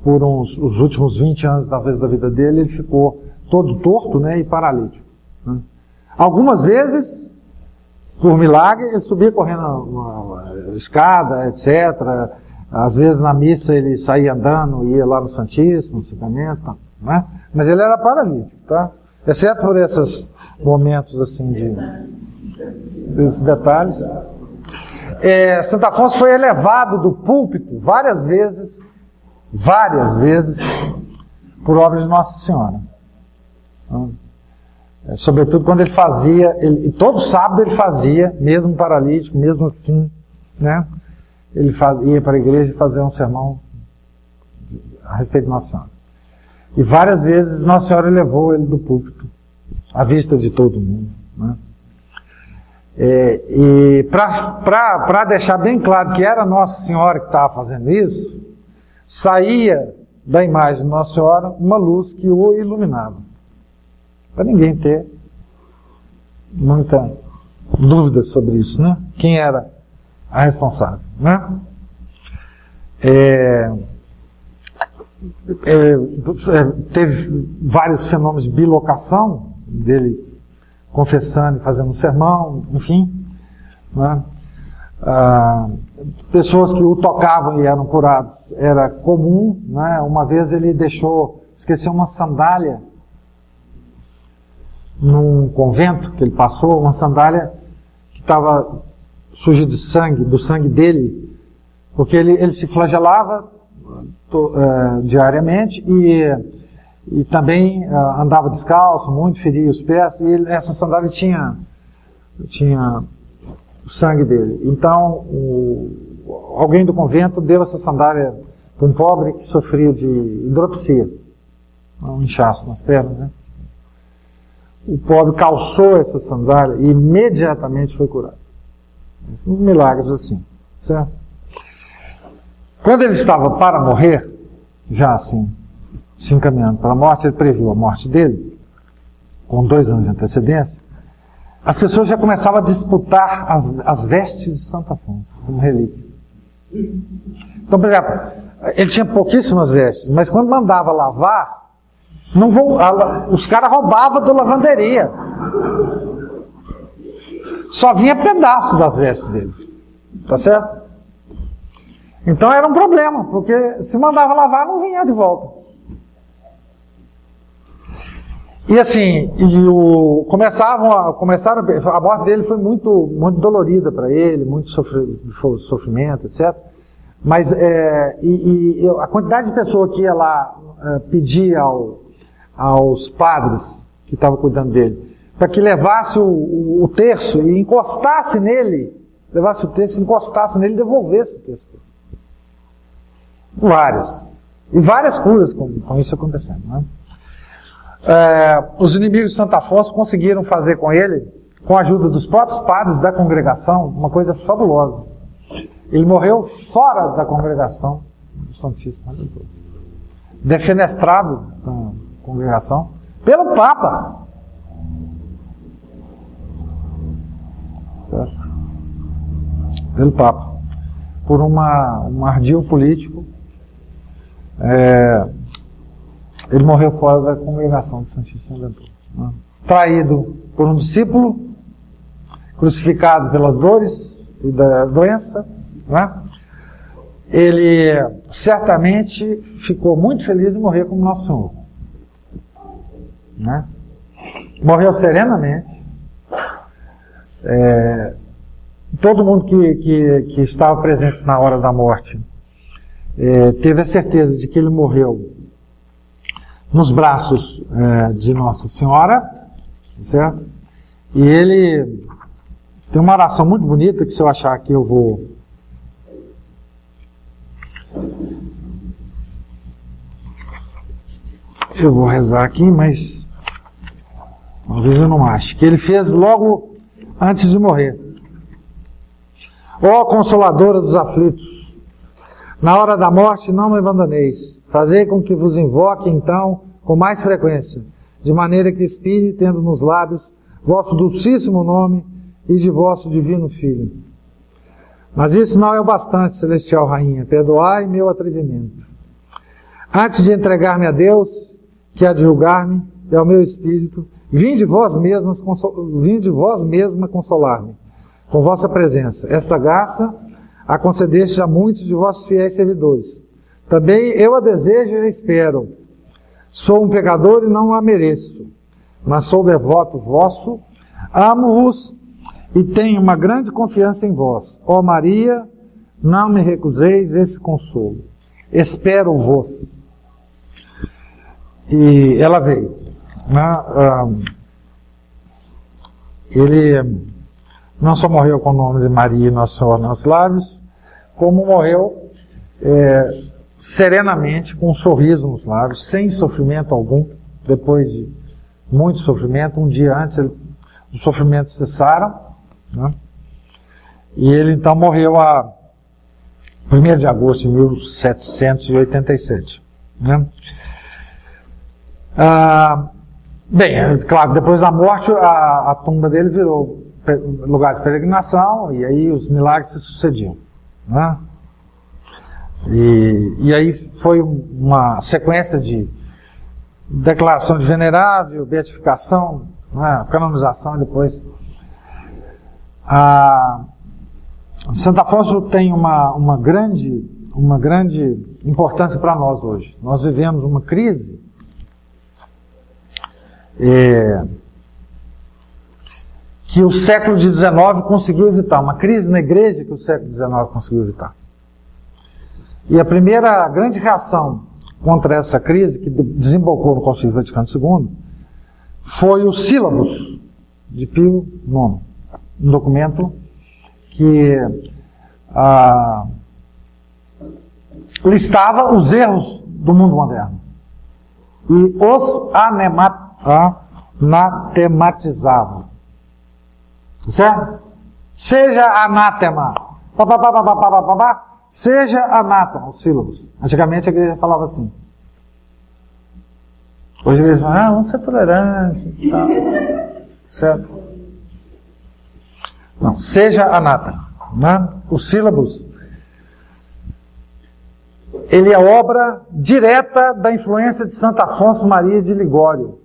por os últimos 20 anos, talvez, da vida dele, ele ficou todo torto, né, e paralítico. Né? Algumas vezes, por milagre, ele subia correndo uma escada, etc. Às vezes na missa ele saía andando, ia lá no Santíssimo, no sacramento, né? Mas ele era paralítico, tá? Exceto por esses momentos assim desses detalhes. Santo Afonso foi elevado do púlpito várias vezes, por obra de Nossa Senhora. Sobretudo quando ele fazia, todo sábado ele fazia, mesmo paralítico, mesmo assim, né? Ele ia para a igreja e fazia um sermão a respeito de Nossa Senhora. E várias vezes Nossa Senhora levou ele do púlpito, à vista de todo mundo, né? E para deixar bem claro que era Nossa Senhora que estava fazendo isso, saía da imagem de Nossa Senhora uma luz que o iluminava. Para ninguém ter muita dúvida sobre isso, né? Quem era a responsável, né? Teve vários fenômenos de bilocação, dele confessando e fazendo um sermão, enfim, né? Pessoas que o tocavam e eram curados era comum, né? Uma vez ele esqueceu uma sandália num convento que ele passou, uma sandália que estava suja de sangue, do sangue dele, porque ele se flagelava diariamente e também andava descalço, muito, feria os pés, e essa sandália tinha o sangue dele. Então, alguém do convento deu essa sandália para um pobre que sofria de hidropsia, um inchaço nas pernas, né? O pobre calçou essa sandália e imediatamente foi curado. Milagres assim, certo? Quando ele estava para morrer, já assim, se encaminhando para a morte, ele previu a morte dele, com 2 anos de antecedência. As pessoas já começavam a disputar as vestes de Santo Afonso, como relíquia. Então, por exemplo, ele tinha pouquíssimas vestes, mas quando mandava lavar, os caras roubavam da lavanderia. Só vinha pedaço das vestes dele. Tá certo? Então era um problema, porque se mandava lavar, não vinha de volta. E assim, a morte dele foi muito, muito dolorida para ele, muito sofrimento, etc. Mas a quantidade de pessoas que ia lá pedir aos padres que estavam cuidando dele, para que levasse o terço e encostasse nele, encostasse nele e devolvesse o terço. E várias curas com isso acontecendo, né? Os inimigos de Santo Afonso conseguiram fazer com ele, com a ajuda dos próprios padres da congregação, uma coisa fabulosa. Ele morreu fora da congregação do Santíssimo, defenestrado da congregação pelo Papa. Certo? Pelo Papa. Por um ardil político. Ele morreu fora da congregação do Santíssimo Redentor, né? Traído por um discípulo, crucificado pelas dores e da doença, né? Ele certamente ficou muito feliz em morrer como Nosso Senhor, né? Morreu serenamente. Todo mundo que estava presente na hora da morte teve a certeza de que ele morreu nos braços de Nossa Senhora, certo? E ele tem uma oração muito bonita que, se eu achar aqui, eu vou rezar aqui, mas talvez eu não ache. Que ele fez logo antes de morrer. Ó Consoladora dos aflitos, na hora da morte não me abandoneis. Fazei com que vos invoque, então, com mais frequência, de maneira que expire, tendo nos lábios, vosso dulcíssimo nome e de vosso divino Filho. Mas isso não é o bastante, celestial rainha, perdoai meu atrevimento. Antes de entregar-me a Deus, que há de julgar-me, e ao meu espírito, vinde vós mesma consolar-me, com vossa presença. Esta graça a concedeste a muitos de vossos fiéis servidores. Também eu a desejo e a espero. Sou um pecador e não a mereço, mas sou devoto vosso, amo-vos e tenho uma grande confiança em vós. Ó Maria, não me recuseis esse consolo. Espero-vos. E ela veio. Ele não só morreu com o nome de Maria e Nossa Senhora nos nossos lábios, como morreu serenamente, com um sorriso nos lábios, sem sofrimento algum, depois de muito sofrimento. Um dia antes os sofrimentos cessaram, né? E ele então morreu a 1º de agosto de 1787. Né? Bem, claro, depois da morte a tumba dele virou lugar de peregrinação, e aí os milagres se sucediam. Né? E aí foi uma sequência de declaração de venerável, beatificação, né, canonização, e depois. Santo Afonso tem uma grande importância para nós hoje. Nós vivemos uma crise que o século XIX conseguiu evitar, uma crise na igreja que o século XIX conseguiu evitar. E a primeira grande reação contra essa crise, que desembocou no Concílio Vaticano II, foi o Sílabus de Pio IX, um documento que listava os erros do mundo moderno e os anatematizava. Certo? Seja anátema, seja anátema, os sílabos. Antigamente a igreja falava assim. Hoje a igreja fala, vamos ser tolerantes e tal. Certo? Não, seja anátema. Né? Os sílabos, ele é obra direta da influência de Santo Afonso Maria de Ligório,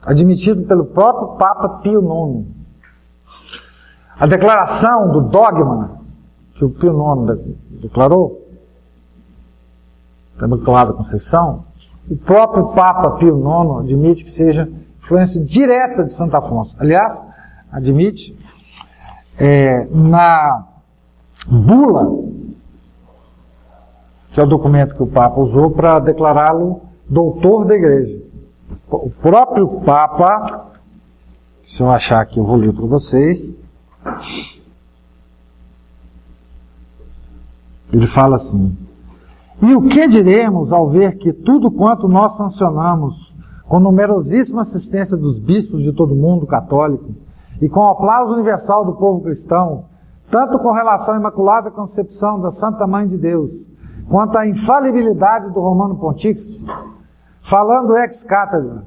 admitido pelo próprio Papa Pio IX. A declaração do dogma que o Pio IX declarou, da Imaculada Conceição, o próprio Papa Pio IX admite que seja influência direta de Santo Afonso. Aliás, admite na bula, que é o documento que o Papa usou para declará-lo doutor da Igreja. O próprio Papa, se eu achar aqui, eu vou ler para vocês. Ele fala assim: e o que diremos ao ver que tudo quanto nós sancionamos, com numerosíssima assistência dos bispos de todo o mundo católico, e com o aplauso universal do povo cristão, tanto com relação à Imaculada Concepção da Santa Mãe de Deus, quanto à infalibilidade do Romano Pontífice, falando ex cátedra,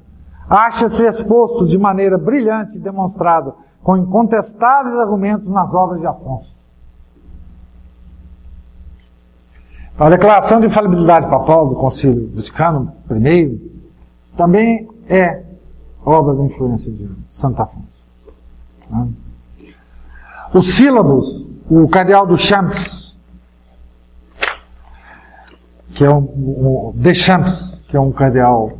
acha-se exposto de maneira brilhante e demonstrado com incontestáveis argumentos nas obras de Afonso. A declaração de infalibilidade papal do Concílio Vaticano I também é obra da influência de Santo Afonso. Os sílabos, o cardeal Duchamps, que é Deschamps, que é um cardeal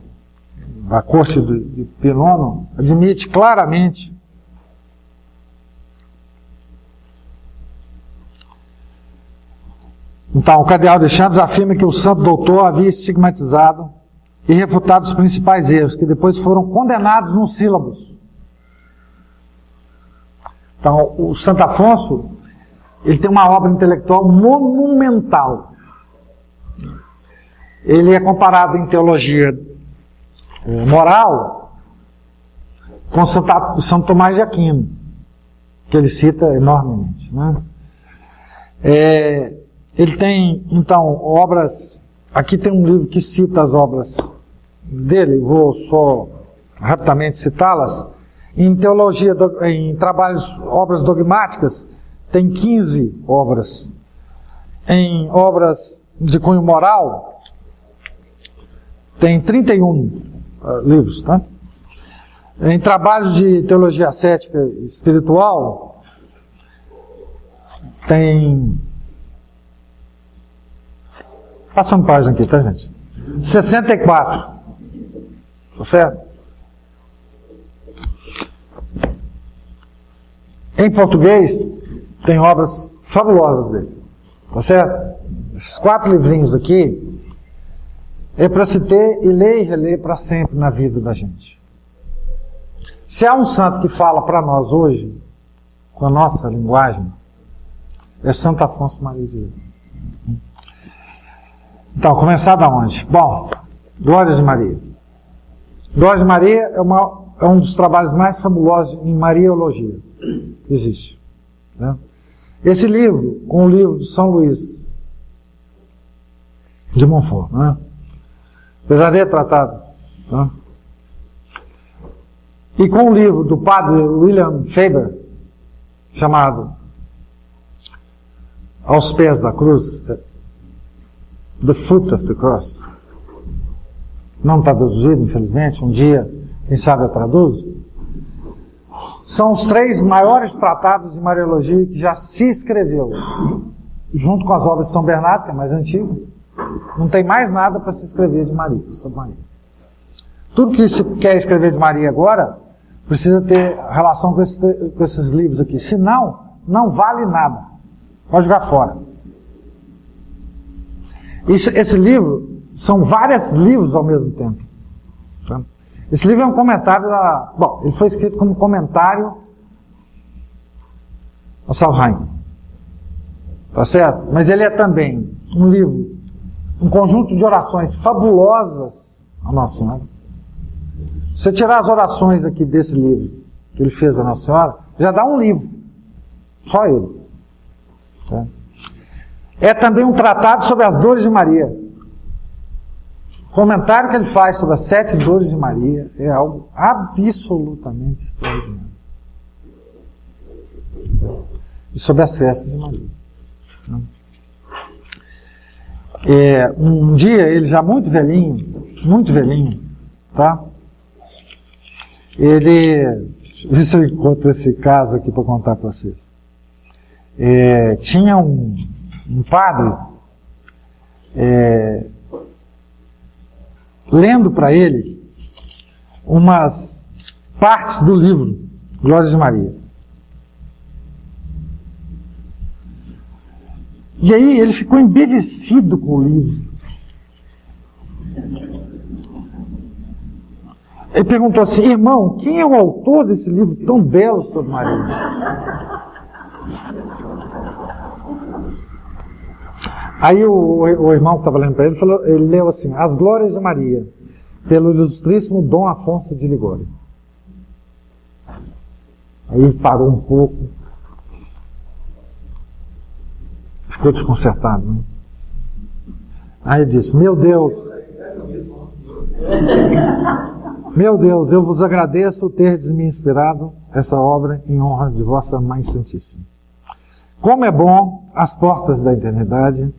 da corte de Pio IX, admite claramente então, o cardeal Deschamps afirma que o santo doutor havia estigmatizado e refutado os principais erros, que depois foram condenados nos sílabos. Então, o Santo Afonso, ele tem uma obra intelectual monumental. Ele é comparado em teologia moral com São Tomás de Aquino, que ele cita enormemente. Né? Ele tem, então, obras... Aqui tem um livro que cita as obras dele, vou só rapidamente citá-las. Em teologia, em trabalhos, obras dogmáticas, tem 15 obras Em obras de cunho moral, tem 31 livros, tá? Em trabalhos de teologia ascética e espiritual, tem... Passando página aqui, tá, gente? 64. Tá certo? Em português, tem obras fabulosas dele. Tá certo? Esses 4 livrinhos aqui é para se ter e ler e reler para sempre na vida da gente. Se há um santo que fala para nós hoje, com a nossa linguagem, é Santo Afonso Maria de Ligório. Então, começar da onde? Bom, Glórias de Maria. Glórias de Maria é um dos trabalhos mais fabulosos em Mariologia que existe. Né? Esse livro, com o livro de São Luís de Montfort, né? Verdadeiro tratado, né? E com o livro do padre William Faber, chamado Aos Pés da Cruz, The Foot of the Cross. Não está traduzido, infelizmente, um dia, quem sabe eu traduzo. São os 3 maiores tratados de Mariologia que já se escreveu, junto com as obras de São Bernardo, que é mais antigo. Não tem mais nada para se escrever de Maria, sobre Maria. Tudo que se quer escrever de Maria agora, precisa ter relação com esses livros aqui. Senão, não vale nada. Pode jogar fora. Esse livro, são vários livros ao mesmo tempo. Tá? Esse livro é um comentário da... Bom, ele foi escrito como comentário a Salheim. Tá certo? Mas ele é também um livro, um conjunto de orações fabulosas a Nossa Senhora. Se você tirar as orações aqui desse livro que ele fez a Nossa Senhora, já dá um livro. Só ele. Tá? É também um tratado sobre as dores de Maria. O comentário que ele faz sobre as 7 dores de Maria é algo absolutamente extraordinário. E sobre as festas de Maria. Um dia, ele já muito velhinho, tá? Deixa eu ver se eu encontro esse caso aqui para contar para vocês. Tinha um padre lendo para ele umas partes do livro Glórias de Maria. E aí ele ficou embevecido com o livro. Ele perguntou assim: irmão, quem é o autor desse livro tão belo sobre Maria? Aí o irmão que estava lendo para ele, ele leu assim: As Glórias de Maria, pelo ilustríssimo Dom Afonso de Ligório. Aí ele parou um pouco, ficou desconcertado, né? Aí ele disse: meu Deus, eu vos agradeço terdes me inspirado essa obra em honra de vossa Mãe Santíssima. Como é bom, às portas da eternidade,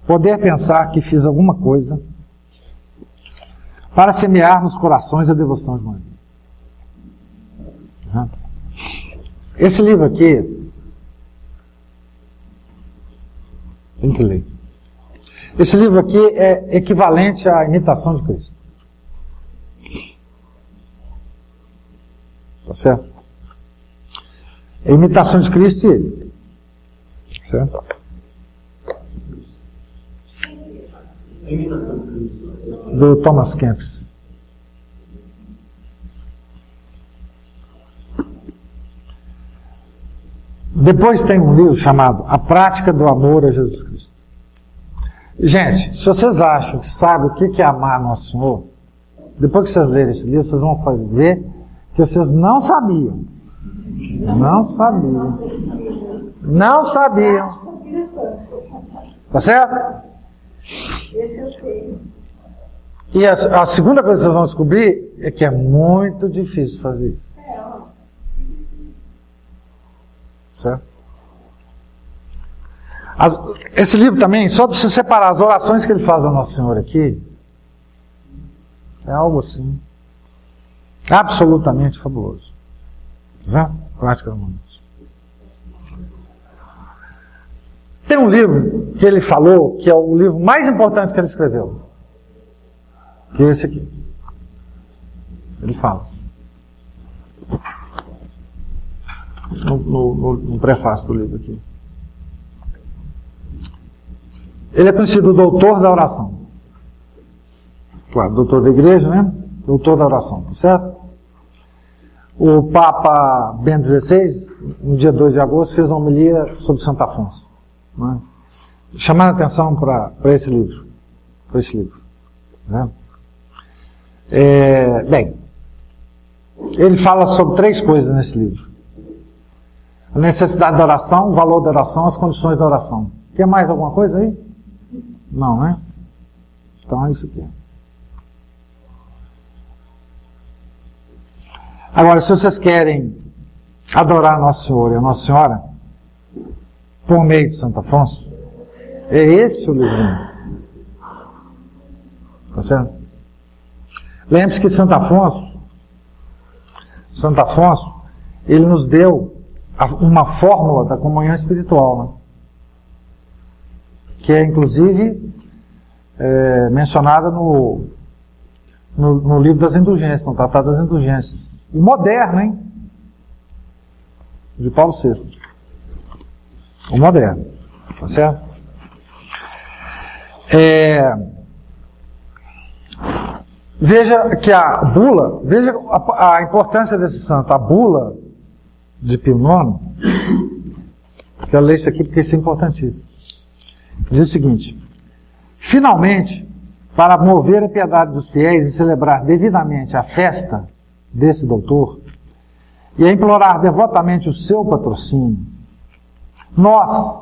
poder pensar que fiz alguma coisa para semear nos corações a devoção de Maria. Esse livro aqui, tem que ler. Esse livro aqui é equivalente à Imitação de Cristo. Tá certo? É a Imitação de Cristo e ele. Certo? A Imitação de Cristo. Do Thomas Kempis. Depois tem um livro chamado A Prática do Amor a Jesus Cristo. Gente, se vocês acham que sabem o que é amar Nosso Senhor, depois que vocês lerem esse livro, vocês vão ver que vocês não sabiam. Não sabiam. Não sabiam. Tá certo? E a segunda coisa que vocês vão descobrir é que é muito difícil fazer isso. Certo? Esse livro também, só de se separar as orações que ele faz a Nossa Senhora aqui, é algo assim, absolutamente fabuloso. Né? Prática do mundo. Tem um livro que ele falou, que é o livro mais importante que ele escreveu, que é esse aqui. Ele fala. No prefácio do livro aqui. Ele é conhecido doutor da oração. Claro, doutor da igreja, né? Doutor da oração, tá certo? O Papa Bento XVI, no dia 2 de agosto, fez uma homilia sobre Santo Afonso, né? Chamando a atenção para esse livro. Para esse livro. Né? Bem, ele fala sobre 3 coisas nesse livro. A necessidade da oração, o valor da oração, as condições da oração. Quer mais alguma coisa aí? Não, né? Então é isso aqui. Agora, se vocês querem adorar Nossa Senhora e a Nossa Senhora por meio de Santo Afonso, é esse o livrinho. Tá certo? Lembre-se que Santo Afonso, ele nos deu uma fórmula da comunhão espiritual, né? Que é inclusive mencionada no livro das indulgências, no Tratado das Indulgências. E moderno, hein? De Paulo VI. O moderno. Tá certo? Veja que a bula, veja a importância desse santo. A bula de Pio IX, quero ler isso aqui porque isso é importantíssimo. Diz o seguinte: finalmente, para mover a piedade dos fiéis e celebrar devidamente a festa desse doutor, e a implorar devotamente o seu patrocínio, nós,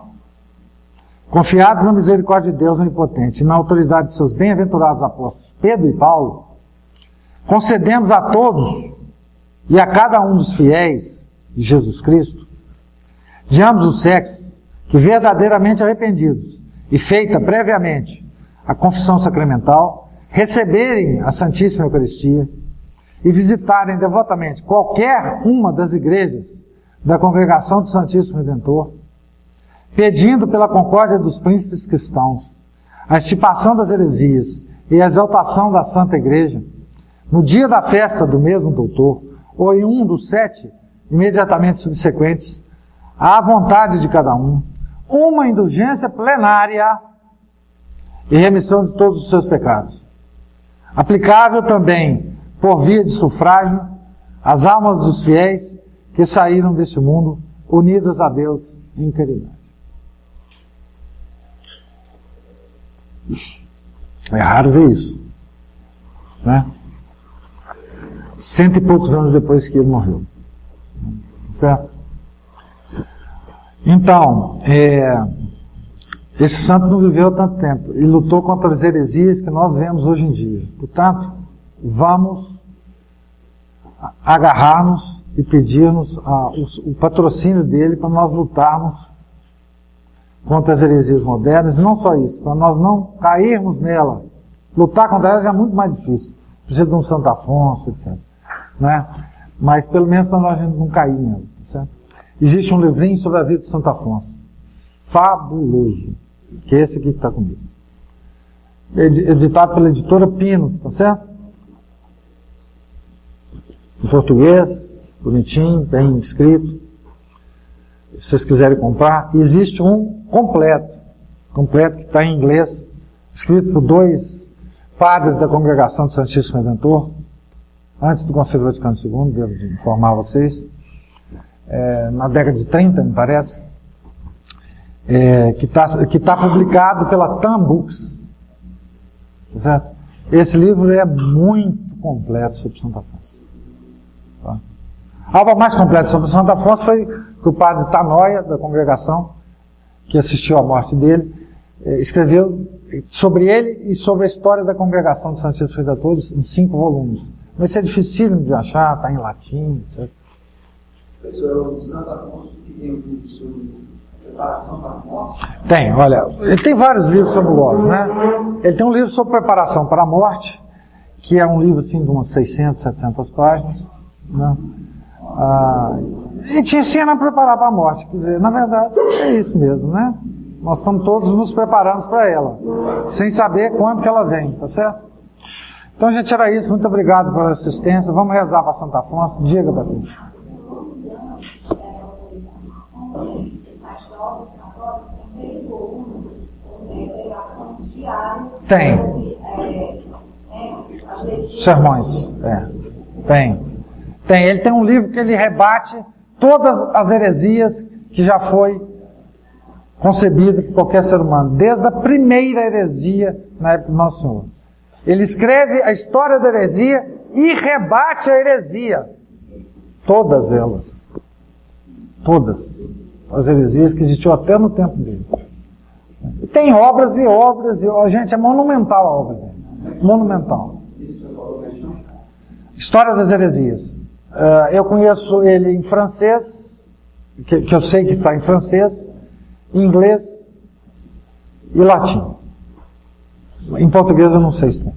confiados na misericórdia de Deus onipotente e na autoridade de seus bem-aventurados apóstolos Pedro e Paulo, concedemos a todos e a cada um dos fiéis de Jesus Cristo, de ambos os sexos, que verdadeiramente arrependidos e feita previamente a confissão sacramental, receberem a Santíssima Eucaristia e visitarem devotamente qualquer uma das igrejas da Congregação do Santíssimo Redentor, pedindo pela concórdia dos príncipes cristãos a extirpação das heresias e a exaltação da Santa Igreja, no dia da festa do mesmo doutor, ou em um dos 7 imediatamente subsequentes, à vontade de cada um, uma indulgência plenária e remissão de todos os seus pecados. Aplicável também, por via de sufrágio, às almas dos fiéis que saíram deste mundo unidas a Deus em caridade. É raro ver isso, né? 100 e poucos anos depois que ele morreu. Certo? Então, esse santo não viveu tanto tempo e lutou contra as heresias que nós vemos hoje em dia. Portanto, vamos agarrar-nos e pedir-nos o patrocínio dele para nós lutarmos contra as heresias modernas, e não só isso, para nós não cairmos nela. Lutar contra elas é muito mais difícil. Precisa de um Santo Afonso, etc. Né? Mas pelo menos para nós não cair nela. Certo? Existe um livrinho sobre a vida de Santo Afonso. Fabuloso. Que é esse aqui que está comigo. Editado pela editora Pinos, tá certo? Em português, bonitinho, bem escrito. Se vocês quiserem comprar, existe um completo que está em inglês, escrito por 2 padres da Congregação do Santíssimo Redentor, antes do Concílio Vaticano II, devo informar vocês, na década de 30, me parece, que está publicado pela Tam Books. Tá certo? Esse livro é muito completo sobre Santo Afonso. Tá? A obra mais completa sobre Santo Afonso foi que o padre Tanóia, da congregação, que assistiu à morte dele, escreveu sobre ele e sobre a história da congregação dos Santíssimos Redentores em 5 volumes. Mas isso é difícil de achar, está em latim, etc. Pessoal, o Santo Afonso que tem um livro sobre Preparação para a morte? Tem, olha, ele tem vários livros sobre o Oz, né? Ele tem um livro sobre preparação para a morte, que é um livro assim de umas 600, 700 páginas, né? E te ensina a preparar para a morte. Quer dizer, na verdade, é isso mesmo, né? Nós estamos todos nos preparando para ela, sem saber quando que ela vem, tá certo? Então, gente, era isso. Muito obrigado pela assistência. Vamos rezar para Santo Afonso. Diga, Patrícia. Tem. Sermões. Tem. Ele tem um livro que ele rebate todas as heresias que já foi concebida por qualquer ser humano, desde a primeira heresia na época do Nosso Senhor. Ele escreve a história da heresia e rebate a heresia. Todas elas. Todas as heresias que existiam até no tempo dele. Tem obras e obras, gente, é monumental a obra dele. Monumental. História das heresias. Eu conheço ele em francês, que eu sei que está em francês, em inglês e latim. Em português eu não sei se tem.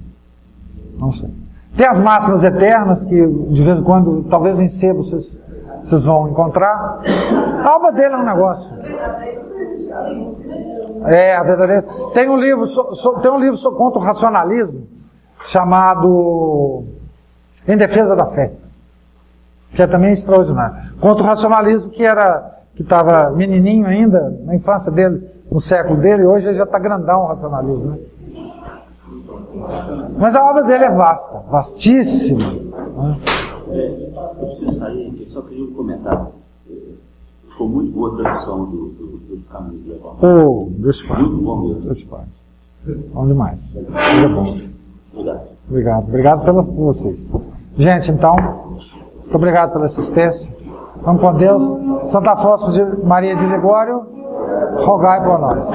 Não sei. Tem as máximas eternas, que de vez em quando, talvez em sebo vocês vão encontrar. A obra dele é um negócio. A verdadeira. Tem um livro contra o racionalismo, chamado Em Defesa da Fé, que é também extraordinário. Contra o racionalismo que estava menininho ainda, na infância dele, no século dele, hoje ele já está grandão o racionalismo, né? Mas a obra dele é vasta, vastíssima. Eu preciso sair aqui, só queria um comentário. Ficou muito boa a tradução do Caminho de Levar. Deus Pai. Muito bom mesmo. Deus Pai. Bom demais. Muito bom. Obrigado. Obrigado por vocês. Gente, então, muito obrigado pela assistência. Vamos com Deus. Santo Afonso de Maria de Ligório, rogai por nós.